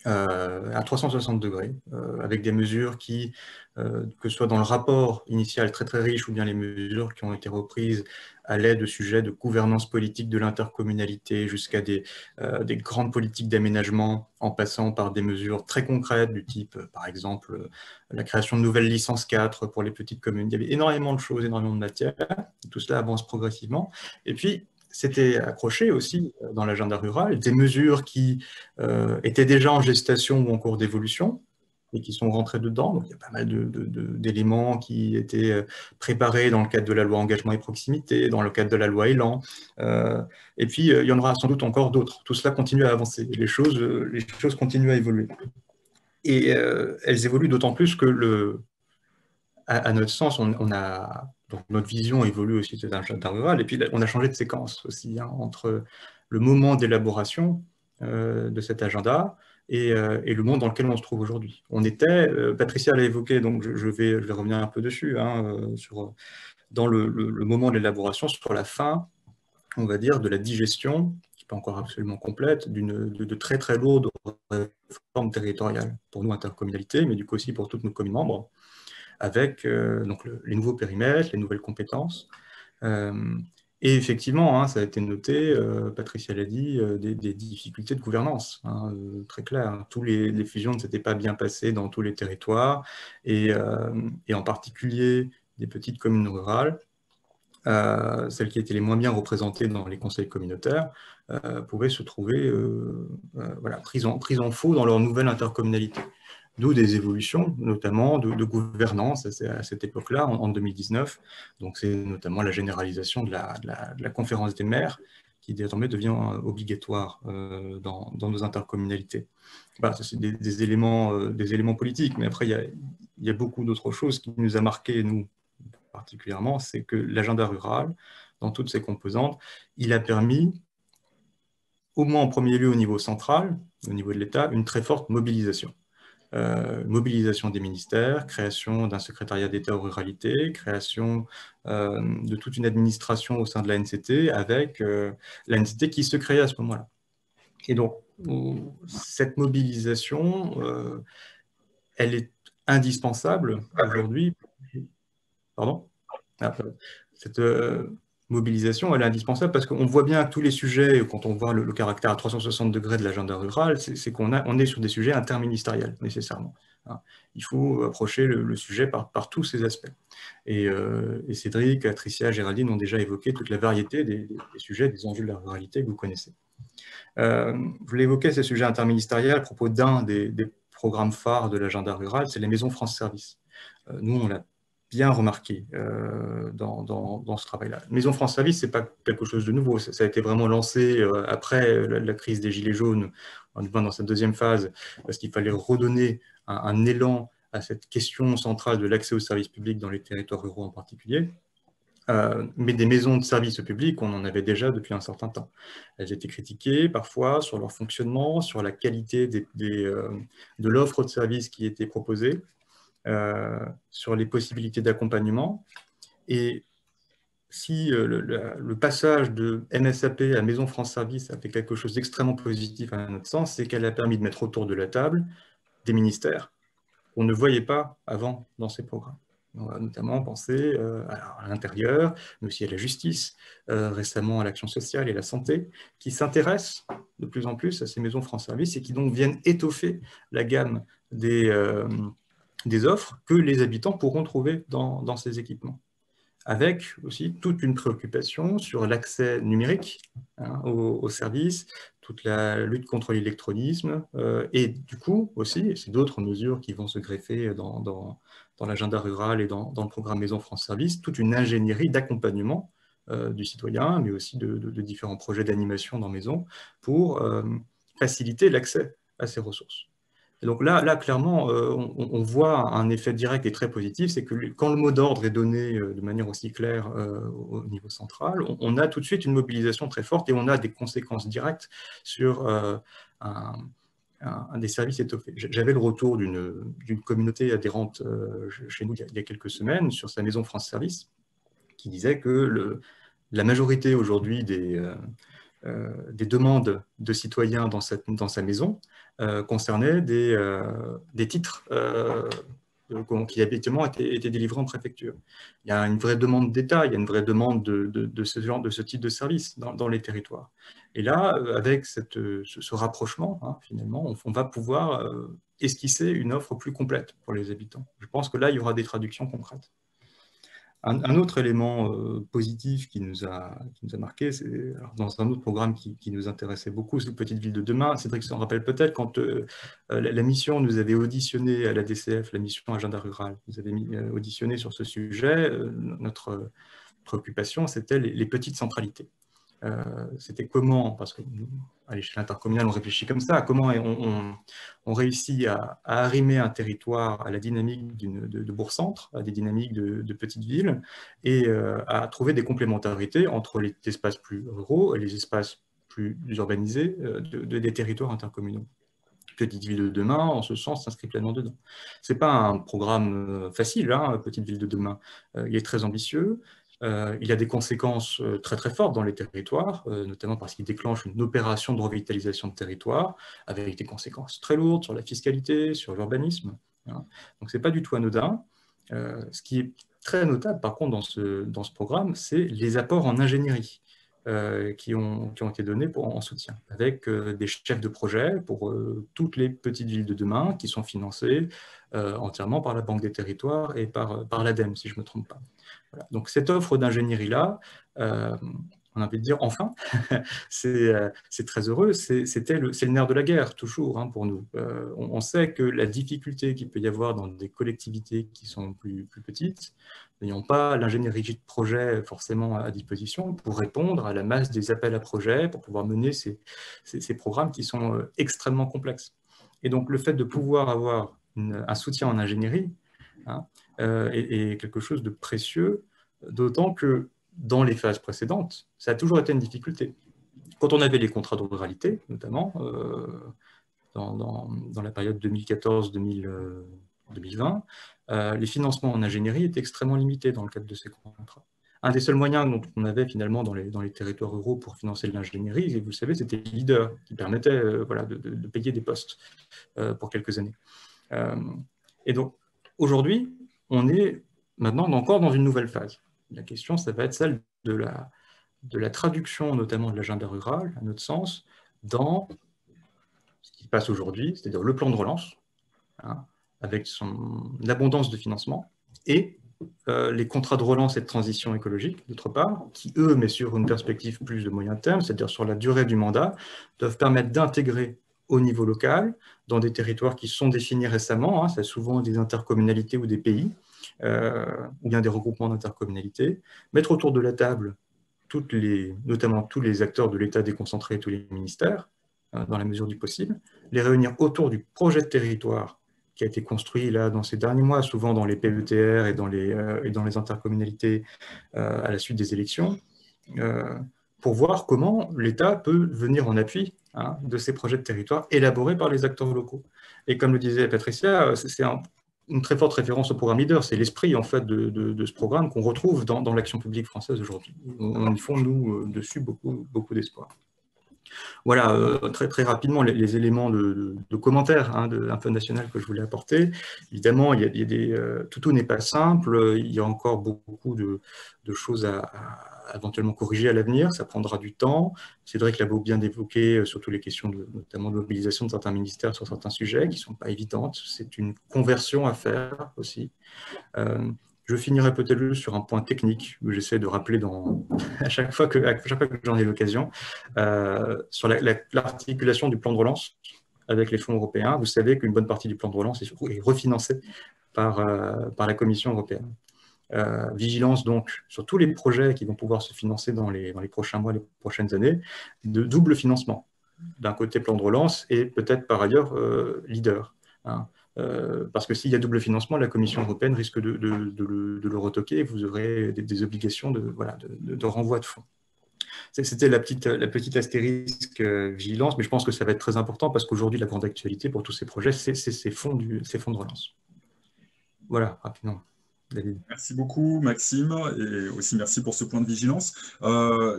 à 360 degrés, avec des mesures qui, que ce soit dans le rapport initial très très riche ou bien les mesures qui ont été reprises à l'aide de sujets de gouvernance politique de l'intercommunalité jusqu'à des grandes politiques d'aménagement en passant par des mesures très concrètes du type, par exemple, la création de nouvelles licences 4 pour les petites communes. Il y avait énormément de choses, énormément de matière, tout cela avance progressivement. Et puis, c'était accroché aussi dans l'agenda rural, des mesures qui étaient déjà en gestation ou en cours d'évolution et qui sont rentrées dedans. Donc, il y a pas mal d'éléments qui étaient préparés dans le cadre de la loi engagement et proximité, dans le cadre de la loi Élan. Et puis, il y en aura sans doute encore d'autres. Tout cela continue à avancer. Les choses continuent à évoluer. Et elles évoluent d'autant plus que, à notre sens, donc notre vision évolue aussi de l'agenda rural, et puis on a changé de séquence aussi, hein, entre le moment d'élaboration de cet agenda et le monde dans lequel on se trouve aujourd'hui. On était, Patricia l'a évoqué, donc je vais revenir un peu dessus, hein, dans le moment de l'élaboration, sur la fin, on va dire, de la digestion, qui n'est pas encore absolument complète, de très très lourdes réformes territoriales, pour nous intercommunalités, mais du coup aussi pour toutes nos communes membres, avec donc les nouveaux périmètres, les nouvelles compétences. Et effectivement, hein, ça a été noté, Patricia l'a dit, des difficultés de gouvernance, hein, très clair. Les fusions ne s'étaient pas bien passées dans tous les territoires, et en particulier des petites communes rurales, celles qui étaient les moins bien représentées dans les conseils communautaires, pouvaient se trouver voilà, prises en faux dans leur nouvelle intercommunalité. D'où des évolutions, notamment de gouvernance à cette époque-là, en 2019. Donc, c'est notamment la généralisation de la conférence des maires, qui désormais devient obligatoire dans nos intercommunalités. Bah, c'est des éléments politiques, mais après, il y a beaucoup d'autres choses qui nous a marqué, nous, particulièrement, c'est que l'agenda rural, dans toutes ses composantes, il a permis, au moins en premier lieu au niveau central, au niveau de l'État, une très forte mobilisation. Mobilisation des ministères, création d'un secrétariat d'État aux ruralités, création de toute une administration au sein de l'ANCT, avec l'ANCT qui se créait à ce moment-là. Et donc, cette mobilisation, elle est indispensable aujourd'hui. Pardon ? mobilisation, elle est indispensable parce qu'on voit bien que tous les sujets, quand on voit le caractère à 360 degrés de l'agenda rural, c'est qu'on est sur des sujets interministériels, nécessairement. Il faut approcher le sujet par tous ces aspects. Et Cédric, Patricia, Géraldine ont déjà évoqué toute la variété des sujets, des enjeux de la ruralité que vous connaissez. Je voulais évoquer ces sujets interministériels à propos d'un des programmes phares de l'agenda rural, c'est les maisons France Service. Nous, on l'a bien remarqué dans ce travail-là. Maison France Service, ce n'est pas quelque chose de nouveau. Ça a été vraiment lancé après la crise des Gilets jaunes, dans sa deuxième phase, parce qu'il fallait redonner un élan à cette question centrale de l'accès aux services publics dans les territoires ruraux en particulier. Mais des maisons de services publics, on en avait déjà depuis un certain temps. Elles étaient critiquées parfois sur leur fonctionnement, sur la qualité de l'offre de services qui était proposée, sur les possibilités d'accompagnement. Et si le passage de MSAP à Maison France Service a fait quelque chose d'extrêmement positif à notre sens, c'est qu'elle a permis de mettre autour de la table des ministères qu'on ne voyait pas avant dans ces programmes. On va notamment penser à l'intérieur, mais aussi à la justice, récemment à l'action sociale et la santé, qui s'intéressent de plus en plus à ces maisons France Service et qui donc viennent étoffer la gamme des offres que les habitants pourront trouver dans ces équipements. Avec aussi toute une préoccupation sur l'accès numérique aux services, toute la lutte contre l'électronisme, et du coup aussi, c'est d'autres mesures qui vont se greffer dans l'agenda rural et dans le programme Maison France Service, toute une ingénierie d'accompagnement du citoyen, mais aussi de différents projets d'animation dans Maison, pour faciliter l'accès à ces ressources. Et donc là clairement, on voit un effet direct et très positif, c'est que quand le mot d'ordre est donné de manière aussi claire au niveau central, on a tout de suite une mobilisation très forte et on a des conséquences directes sur des services étoffés. J'avais le retour d'une communauté adhérente chez nous il y a quelques semaines sur sa maison France Service, qui disait que la majorité aujourd'hui des demandes de citoyens dans sa maison concernaient des titres qui habituellement étaient délivrés en préfecture. Il y a une vraie demande d'État, il y a une vraie demande de ce type de service dans les territoires. Et là, avec ce rapprochement, finalement, on va pouvoir esquisser une offre plus complète pour les habitants. Je pense que là, il y aura des traductions concrètes. Un autre élément positif qui nous a marqué, c'est dans un autre programme qui nous intéressait beaucoup, c'est Petite Ville de demain. Cédric s'en rappelle peut-être, quand la mission nous avait auditionné à la DCF, la mission Agenda Rural, nous avait auditionné sur ce sujet. Notre préoccupation, c'était les petites centralités. C'était comment, parce qu'à l'échelle intercommunale, on réfléchit comme ça, comment on réussit à arrimer un territoire à la dynamique de bourg-centre, à des dynamiques de petites villes, et à trouver des complémentarités entre les espaces plus ruraux et les espaces plus urbanisés des territoires intercommunaux. Petite Ville de demain, en ce sens, s'inscrit pleinement dedans. Ce n'est pas un programme facile, Petite Ville de demain. Il est très ambitieux. Il a des conséquences très très fortes dans les territoires, notamment parce qu'il déclenche une opération de revitalisation de territoire, avec des conséquences très lourdes sur la fiscalité, sur l'urbanisme. Donc ce n'est pas du tout anodin. Ce qui est très notable par contre dans ce programme, c'est les apports en ingénierie qui ont été donnés en soutien, avec des chefs de projet pour toutes les petites villes de demain qui sont financées entièrement par la Banque des Territoires et par l'ADEME, si je ne me trompe pas. Voilà. Donc cette offre d'ingénierie-là, on a envie de dire enfin, c'est très heureux, c'est le nerf de la guerre toujours pour nous. On sait que la difficulté qu'il peut y avoir dans des collectivités qui sont plus petites, n'ayant pas l'ingénierie de projet forcément à disposition pour répondre à la masse des appels à projets, pour pouvoir mener ces programmes qui sont extrêmement complexes. Et donc le fait de pouvoir avoir un soutien en ingénierie est quelque chose de précieux, d'autant que dans les phases précédentes, ça a toujours été une difficulté. Quand on avait les contrats de ruralité, notamment, dans la période 2014-2020, les financements en ingénierie étaient extrêmement limités dans le cadre de ces contrats. Un des seuls moyens dont on avait finalement dans les territoires ruraux pour financer de l'ingénierie, et vous le savez, c'était Leader, qui permettait de payer des postes pour quelques années. Et donc, aujourd'hui, on est maintenant encore dans une nouvelle phase. La question, ça va être celle de la traduction, notamment de l'agenda rural, à notre sens, dans ce qui se passe aujourd'hui, c'est-à-dire le plan de relance, hein, avec l'abondance de financement, et les contrats de relance et de transition écologique, d'autre part, qui, eux, mais sur une perspective plus de moyen terme, c'est-à-dire sur la durée du mandat, doivent permettre d'intégrer au niveau local, dans des territoires qui sont définis récemment, hein, c'est souvent des intercommunalités ou des pays, ou bien des regroupements d'intercommunalités, mettre autour de la table notamment tous les acteurs de l'État déconcentré et tous les ministères, dans la mesure du possible, les réunir autour du projet de territoire qui a été construit là, dans ces derniers mois, souvent dans les PETR et dans les intercommunalités à la suite des élections, pour voir comment l'État peut venir en appui, hein, de ces projets de territoire élaborés par les acteurs locaux. Et comme le disait Patricia, c'est une très forte référence au programme LEADER, c'est l'esprit en fait de ce programme qu'on retrouve dans l'action publique française aujourd'hui. On y fond, nous, dessus beaucoup d'espoir. Voilà, très, très rapidement, les éléments de commentaires, hein, d'un Fonds national que je voulais apporter. Évidemment, tout n'est pas simple, il y a encore beaucoup de choses à éventuellement corriger à l'avenir, ça prendra du temps. Cédric l'a bien évoqué, surtout les questions notamment de mobilisation de certains ministères sur certains sujets qui ne sont pas évidentes. C'est une conversion à faire aussi. Je finirai peut-être sur un point technique où j'essaie de rappeler à chaque fois que j'en ai l'occasion, sur l'articulation du plan de relance avec les fonds européens. Vous savez qu'une bonne partie du plan de relance est refinancée par la Commission européenne. Vigilance donc sur tous les projets qui vont pouvoir se financer dans les prochains mois, les prochaines années, de double financement. D'un côté plan de relance et peut-être par ailleurs LEADER. Hein. Parce que s'il y a double financement, la Commission européenne risque de le retoquer et vous aurez des obligations de renvoi de fonds. C'était la petite astérisque vigilance, mais je pense que ça va être très important parce qu'aujourd'hui, la grande actualité pour tous ces projets, c'est ces fonds de relance. Voilà, rapidement. David. Merci beaucoup, Maxime, et aussi merci pour ce point de vigilance.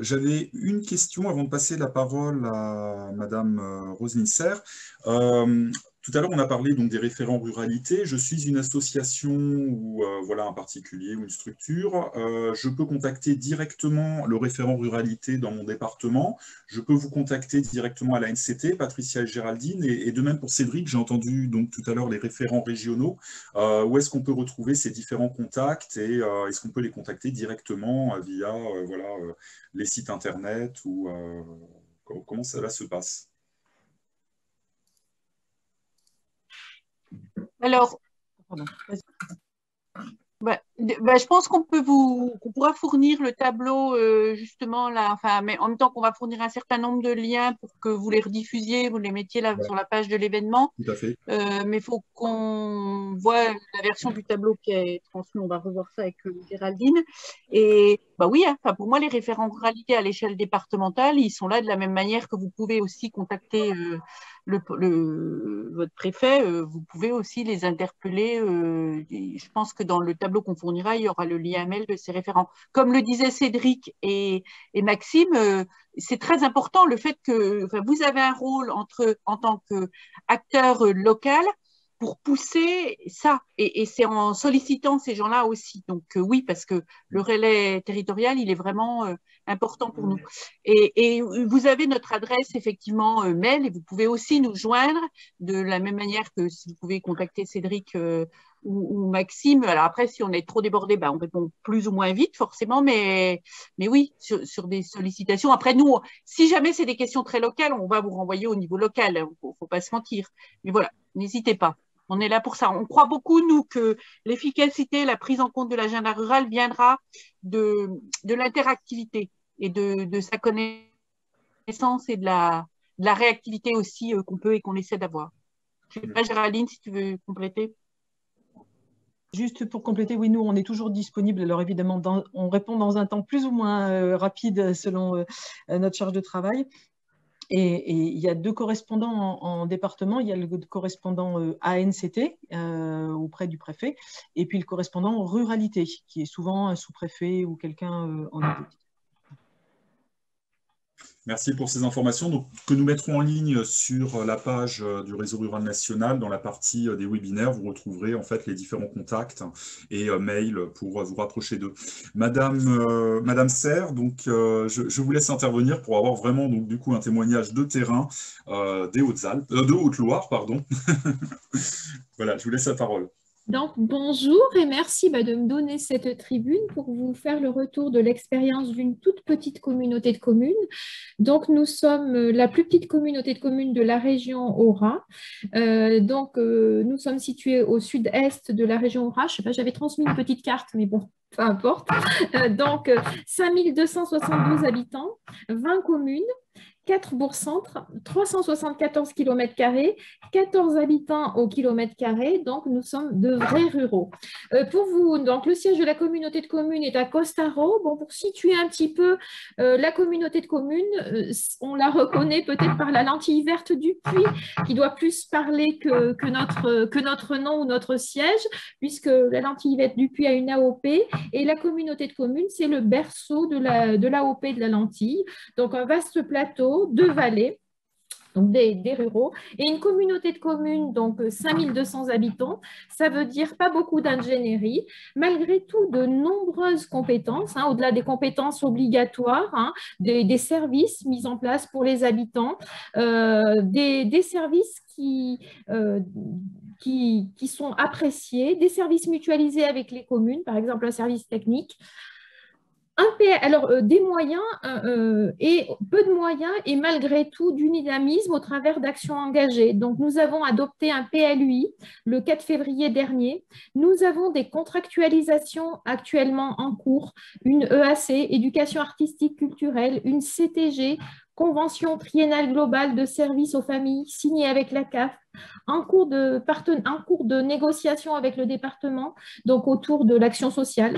J'avais une question avant de passer la parole à Madame Roselyne Serre. Tout à l'heure, on a parlé donc des référents ruralité. Je suis une association ou voilà, un particulier ou une structure. Je peux contacter directement le référent ruralité dans mon département. Je peux vous contacter directement à la NCT, Patricia et Géraldine. Et de même pour Cédric, j'ai entendu donc tout à l'heure les référents régionaux. Où est-ce qu'on peut retrouver ces différents contacts et est-ce qu'on peut les contacter directement via voilà, les sites internet ou comment cela se passe? Alors, je pense qu'on pourra fournir le tableau justement là, enfin, mais en même temps qu'on va fournir un certain nombre de liens pour que vous les rediffusiez, vous les mettiez là sur la page de l'événement. Tout à fait. Mais il faut qu'on voit la version du tableau qui est transmise. On va revoir ça avec Géraldine. Et oui, hein, pour moi, les référents ruralité à l'échelle départementale, ils sont là de la même manière que vous pouvez aussi contacter votre préfet. Vous pouvez aussi les interpeller. Je pense que dans le tableau qu'on fournira, il y aura le lien mail de ces référents. Comme le disaient Cédric et Maxime, c'est très important le fait que vous avez un rôle en tant qu'acteur local pour pousser ça. Et c'est en sollicitant ces gens-là aussi. Donc oui, parce que le relais territorial, il est vraiment important pour nous. Et vous avez notre adresse effectivement mail et vous pouvez aussi nous joindre de la même manière que si vous pouvez contacter Cédric ou Maxime. Alors après, si on est trop débordé, on répond plus ou moins vite forcément, mais oui, sur des sollicitations. Après, nous, si jamais c'est des questions très locales, on va vous renvoyer au niveau local. Faut pas se mentir. Mais voilà, n'hésitez pas. On est là pour ça. On croit beaucoup, nous, que l'efficacité, la prise en compte de l'agenda rural viendra de l'interactivité et de sa connaissance et de la réactivité aussi qu'on peut et qu'on essaie d'avoir. Je ne sais pas, Géraldine, si tu veux compléter. Juste pour compléter, oui, nous, on est toujours disponible. Alors évidemment, on répond dans un temps plus ou moins rapide selon notre charge de travail. Et il y a 2 correspondants en département. Il y a le correspondant ANCT auprès du préfet et puis le correspondant ruralité qui est souvent un sous-préfet ou quelqu'un en audit. Merci pour ces informations donc, que nous mettrons en ligne sur la page du Réseau Rural National. Dans la partie des webinaires, vous retrouverez en fait les différents contacts et mails pour vous rapprocher d'eux. Madame Serre, donc, je vous laisse intervenir pour avoir vraiment donc, du coup, un témoignage de terrain des Hautes-Alpes, de Haute-Loire, pardon. Voilà, je vous laisse la parole. Donc, bonjour et merci de me donner cette tribune pour vous faire le retour de l'expérience d'une toute petite communauté de communes. Donc, nous sommes la plus petite communauté de communes de la région Haut-Rhin. Nous sommes situés au sud-est de la région Haut-Rhin. Je sais pas, j'avais transmis une petite carte, mais bon, peu importe. 5272 habitants, 20 communes, 4 bourgs-centres, 374 km², 14 habitants au kilomètre carré, donc nous sommes de vrais ruraux. Pour vous, donc le siège de la communauté de communes est à Costaro. Bon, pour situer un petit peu la communauté de communes, on la reconnaît peut-être par la lentille verte du puits, qui doit plus parler que notre nom ou notre siège, puisque la lentille verte du puits a une AOP, et la communauté de communes, c'est le berceau de l'AOP de la lentille, donc un vaste plateau, 2 vallées, donc des ruraux, et une communauté de communes, donc 5200 habitants, ça veut dire pas beaucoup d'ingénierie, malgré tout de nombreuses compétences, au-delà des compétences obligatoires, des services mis en place pour les habitants, des services qui sont appréciés, des services mutualisés avec les communes, par exemple un service technique. Des moyens et peu de moyens et malgré tout du dynamisme au travers d'actions engagées. Donc, nous avons adopté un PLUI le 4 février dernier. Nous avons des contractualisations actuellement en cours, une EAC, éducation artistique culturelle, une CTG, convention triennale globale de services aux familles signée avec la CAF, un cours de négociation avec le département, donc autour de l'action sociale.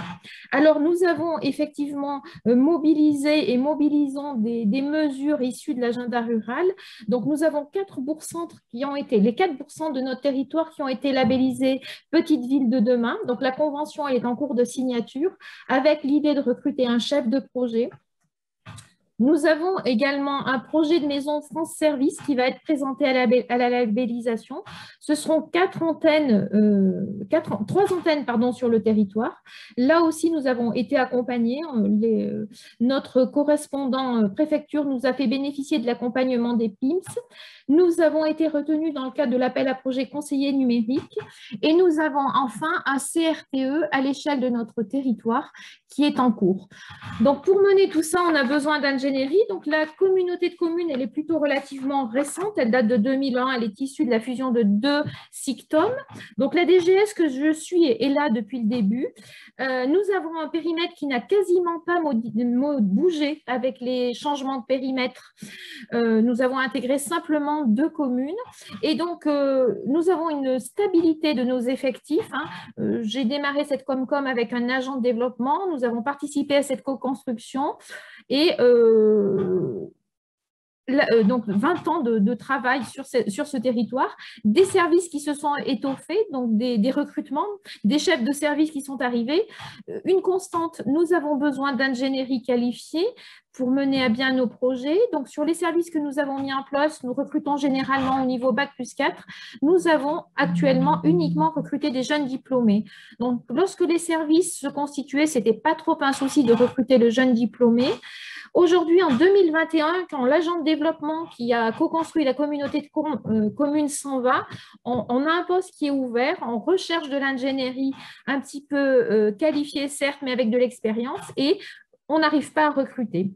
Alors, nous avons effectivement mobilisé et mobilisons des mesures issues de l'agenda rural. Donc, nous avons 4 bourgs-centres qui ont été, les 4% de notre territoire qui ont été labellisés Petite Ville de demain. Donc, la convention est en cours de signature avec l'idée de recruter un chef de projet. Nous avons également un projet de maison France Service qui va être présenté à la labellisation. Ce seront 3 antennes sur le territoire. Là aussi, nous avons été accompagnés. Notre correspondant préfecture nous a fait bénéficier de l'accompagnement des PIMS. Nous avons été retenus dans le cadre de l'appel à projet conseiller numérique et nous avons enfin un CRTE à l'échelle de notre territoire qui est en cours. Donc, pour mener tout ça, on a besoin d'ingénierie. Donc, la communauté de communes, elle est plutôt relativement récente. Elle date de 2001. Elle est issue de la fusion de 2 SICTOM. Donc, la DGS que je suis est là depuis le début. Nous avons un périmètre qui n'a quasiment pas bougé avec les changements de périmètre. Nous avons intégré simplement 2 communes et donc nous avons une stabilité de nos effectifs. J'ai démarré cette Comcom avec un agent de développement, nous avons participé à cette co-construction et donc 20 ans de travail sur ce territoire, des services qui se sont étoffés, donc des recrutements, des chefs de service qui sont arrivés. Une constante, nous avons besoin d'ingénierie qualifiée pour mener à bien nos projets. Donc, sur les services que nous avons mis en place, nous recrutons généralement au niveau Bac+4. Nous avons actuellement uniquement recruté des jeunes diplômés. Donc, lorsque les services se constituaient, ce n'était pas trop un souci de recruter le jeune diplômé. Aujourd'hui, en 2021, quand l'agent de développement qui a co-construit la communauté de communes s'en va, on a un poste qui est ouvert, on recherche de l'ingénierie un petit peu qualifiée, certes, mais avec de l'expérience, et on n'arrive pas à recruter.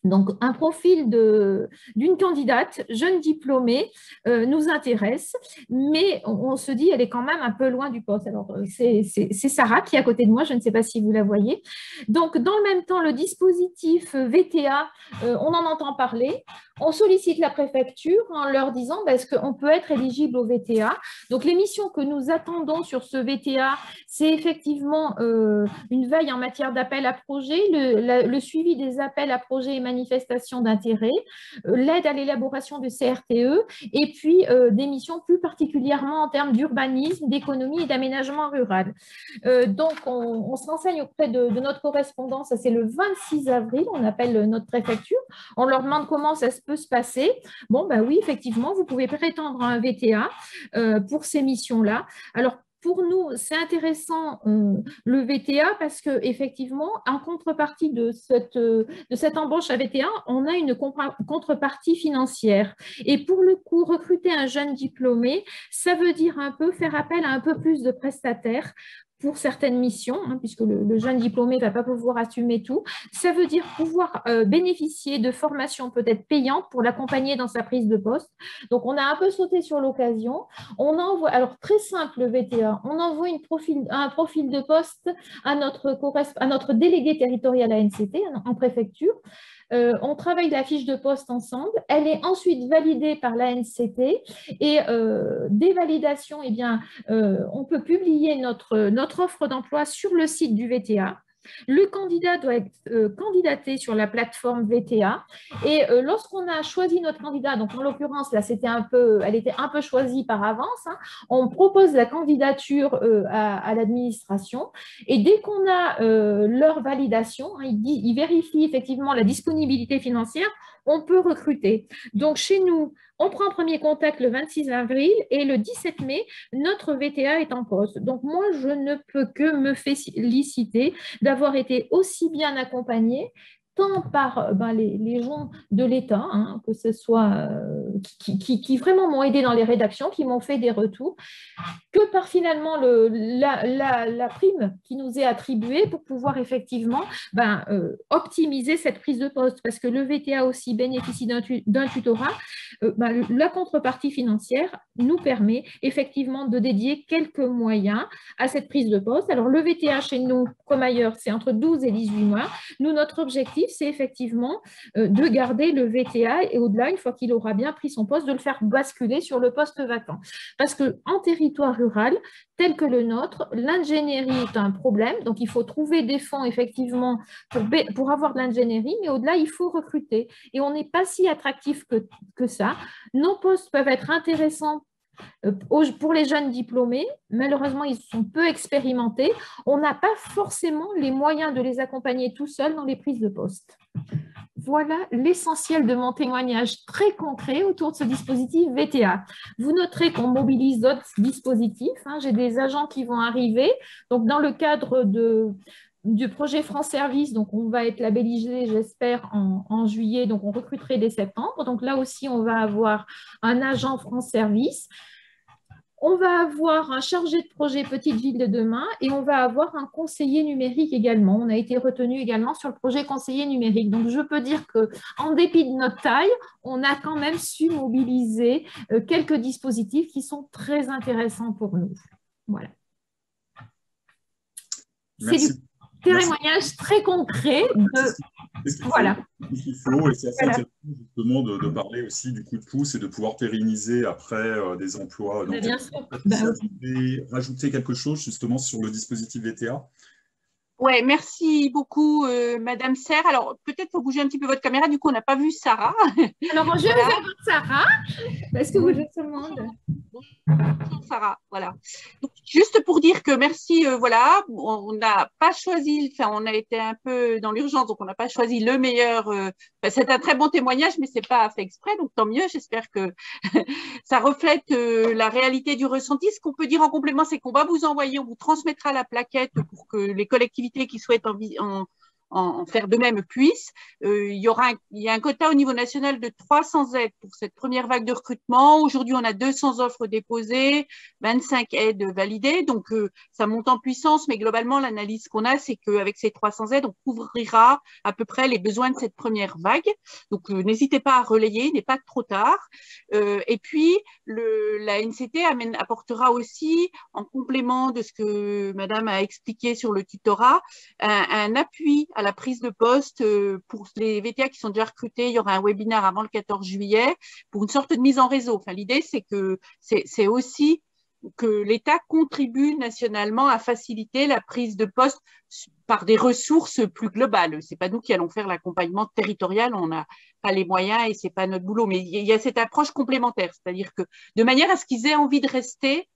Donc, un profil d'une candidate, jeune diplômée, nous intéresse, mais on se dit elle est quand même un peu loin du poste. Alors, c'est Sarah qui est à côté de moi, je ne sais pas si vous la voyez. Donc, dans le même temps, le dispositif VTA, on en entend parler. On sollicite la préfecture en leur disant est-ce qu'on peut être éligible au VTA. Donc, les missions que nous attendons sur ce VTA, c'est effectivement une veille en matière d'appel à projet, le suivi des appels à projet et manifestation d'intérêt, l'aide à l'élaboration de CRTE et puis des missions plus particulièrement en termes d'urbanisme, d'économie et d'aménagement rural. Donc, on se renseigne auprès de notre correspondant, ça c'est le 26 avril, on appelle notre préfecture, on leur demande comment ça peut se passer. Bon, ben oui, effectivement, vous pouvez prétendre à un VTA pour ces missions-là. Alors, pour nous, c'est intéressant le VTA parce qu'effectivement, en contrepartie de cette embauche à VTA, on a une contrepartie financière. Et pour le coup, recruter un jeune diplômé, ça veut dire un peu faire appel à un peu plus de prestataires pour certaines missions, hein, puisque le jeune diplômé ne va pas pouvoir assumer tout. Ça veut dire pouvoir bénéficier de formations peut-être payantes pour l'accompagner dans sa prise de poste. Donc, on a un peu sauté sur l'occasion. On envoie, alors très simple le VTA, on envoie un profil de poste à notre délégué territorial ANCT en préfecture. On travaille la fiche de poste ensemble. Elle est ensuite validée par l'ANCT et des validations, eh bien, on peut publier notre offre d'emploi sur le site du VTA. Le candidat doit être candidaté sur la plateforme VTA et lorsqu'on a choisi notre candidat, donc en l'occurrence là elle était un peu choisie par avance, hein, on propose la candidature à l'administration et dès qu'on a leur validation, hein, ils vérifient effectivement la disponibilité financière, on peut recruter. Donc chez nous, on prend un premier contact le 26 avril et le 17 mai, notre VTA est en poste. Donc moi, je ne peux que me féliciter d'avoir été aussi bien accompagnée tant par les gens de l'État, hein, que ce soit qui vraiment m'ont aidé dans les rédactions, qui m'ont fait des retours, que par finalement la prime qui nous est attribuée pour pouvoir effectivement optimiser cette prise de poste, parce que le VTA aussi bénéficie d'un tutorat. La contrepartie financière nous permet effectivement de dédier quelques moyens à cette prise de poste. Alors le VTA chez nous, comme ailleurs, c'est entre 12 et 18 mois. Nous, notre objectif, c'est effectivement de garder le VTA et au-delà, une fois qu'il aura bien pris son poste, de le faire basculer sur le poste vacant. Parce qu'en territoire rural, tel que le nôtre, l'ingénierie est un problème. Donc, il faut trouver des fonds, effectivement, pour avoir de l'ingénierie, mais au-delà, il faut recruter. Et on n'est pas si attractif que ça. Nos postes peuvent être intéressants pour les jeunes diplômés. Malheureusement, ils sont peu expérimentés. On n'a pas forcément les moyens de les accompagner tout seuls dans les prises de poste. Voilà l'essentiel de mon témoignage très concret autour de ce dispositif VTA. Vous noterez qu'on mobilise d'autres dispositifs, hein. J'ai des agents qui vont arriver. Donc, dans le cadre du projet France Service, donc on va être labellisé, j'espère, en juillet, donc on recruterait dès septembre. Donc là aussi, on va avoir un agent France Service. On va avoir un chargé de projet Petite Ville de demain et on va avoir un conseiller numérique également. On a été retenu également sur le projet conseiller numérique. Donc, je peux dire qu'en dépit de notre taille, on a quand même su mobiliser quelques dispositifs qui sont très intéressants pour nous. Voilà. Merci. C'est du témoignage très concret voilà. Il faut, et c'est assez intéressant justement de parler aussi du coup de pouce et de pouvoir pérenniser après des emplois. Donc, bien sûr. Vous voulez rajouter quelque chose justement sur le dispositif VTA? Ouais, merci beaucoup, Madame Serre. Alors, peut-être faut bouger un petit peu votre caméra. Du coup, on n'a pas vu Sarah. Alors, je vais vous avoir Sarah, parce que vous êtes tout le monde. Bonjour, Sarah. Voilà. Donc, juste pour dire que merci. Voilà, on n'a pas choisi. Enfin, on a été un peu dans l'urgence, donc on n'a pas choisi le meilleur. C'est un très bon témoignage, mais c'est pas fait exprès. Donc, tant mieux. J'espère que ça reflète la réalité du ressenti. Ce qu'on peut dire en complément, c'est qu'on va vous envoyer, on vous transmettra la plaquette pour que les collectivités qui souhaitent en faire de même puissent. Il y a un quota au niveau national de 300 aides pour cette première vague de recrutement. Aujourd'hui, on a 200 offres déposées, 25 aides validées. Donc, ça monte en puissance, mais globalement, l'analyse qu'on a, c'est qu'avec ces 300 aides, on couvrira à peu près les besoins de cette première vague. Donc, n'hésitez pas à relayer, il n'est pas trop tard. Et puis, la NCT apportera aussi, en complément de ce que Madame a expliqué sur le tutorat, un appui à la prise de poste pour les VTA qui sont déjà recrutés. Il y aura un webinaire avant le 14 juillet pour une sorte de mise en réseau. Enfin, l'idée, c'est que c'est aussi que l'État contribue nationalement à faciliter la prise de poste par des ressources plus globales. C'est pas nous qui allons faire l'accompagnement territorial, on n'a pas les moyens et c'est pas notre boulot. Mais il y a cette approche complémentaire, c'est-à-dire que de manière à ce qu'ils aient envie de rester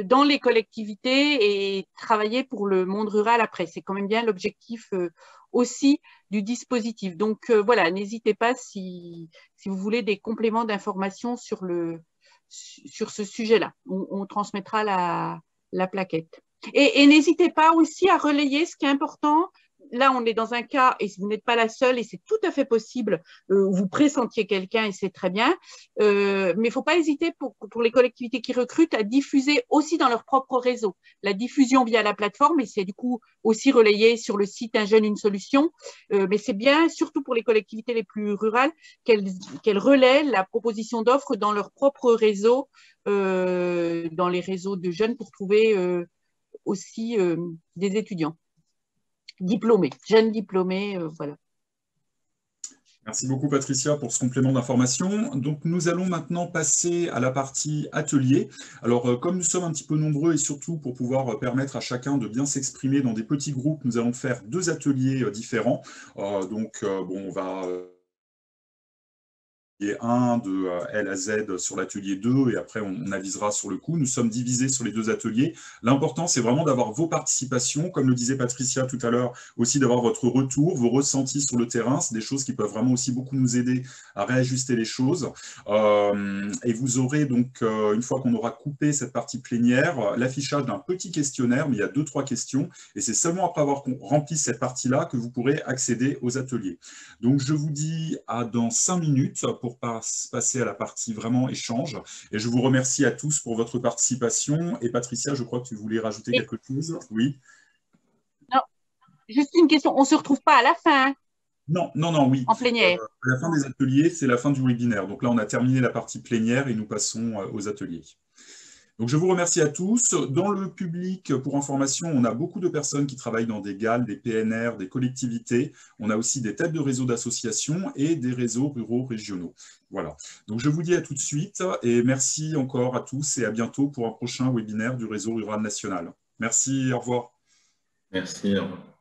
dans les collectivités et travailler pour le monde rural après. C'est quand même bien l'objectif aussi du dispositif. Donc voilà, n'hésitez pas si vous voulez des compléments d'information sur ce sujet-là. On transmettra la plaquette. Et n'hésitez pas aussi à relayer ce qui est important. Là, on est dans un cas, et vous n'êtes pas la seule, et c'est tout à fait possible, vous pressentiez quelqu'un, et c'est très bien, mais il ne faut pas hésiter pour les collectivités qui recrutent à diffuser aussi dans leur propre réseau. La diffusion via la plateforme, et c'est du coup aussi relayé sur le site Un jeune, une solution, mais c'est bien, surtout pour les collectivités les plus rurales, qu'elles relaient la proposition d'offres dans leur propre réseau, dans les réseaux de jeunes pour trouver aussi des étudiants. Diplômés, jeunes diplômés, voilà. Merci beaucoup Patricia pour ce complément d'information. Donc nous allons maintenant passer à la partie atelier. Alors comme nous sommes un petit peu nombreux et surtout pour pouvoir permettre à chacun de bien s'exprimer dans des petits groupes, nous allons faire 2 ateliers différents. Bon, on va et 1 de L à Z sur l'atelier 2 et après on avisera sur le coup. Nous sommes divisés sur les 2 ateliers. L'important, c'est vraiment d'avoir vos participations, comme le disait Patricia tout à l'heure, aussi d'avoir votre retour, vos ressentis sur le terrain. C'est des choses qui peuvent vraiment aussi beaucoup nous aider à réajuster les choses. Et vous aurez donc, une fois qu'on aura coupé cette partie plénière, l'affichage d'un petit questionnaire, mais il y a 2-3 questions, et c'est seulement après avoir rempli cette partie-là que vous pourrez accéder aux ateliers. Donc je vous dis à dans 5 minutes pour passer à la partie vraiment échange. Et je vous remercie à tous pour votre participation. Et Patricia, je crois que tu voulais rajouter quelque chose. Oui. Non, juste une question. On ne se retrouve pas à la fin? Non, oui. En plénière. À la fin des ateliers, c'est la fin du webinaire. Donc là, on a terminé la partie plénière et nous passons aux ateliers. Donc, je vous remercie à tous. Dans le public, pour information, on a beaucoup de personnes qui travaillent dans des GAL, des PNR, des collectivités. On a aussi des têtes de réseaux d'associations et des réseaux ruraux régionaux. Voilà. Donc, je vous dis à tout de suite et merci encore à tous et à bientôt pour un prochain webinaire du réseau rural national. Merci, au revoir. Merci, au revoir.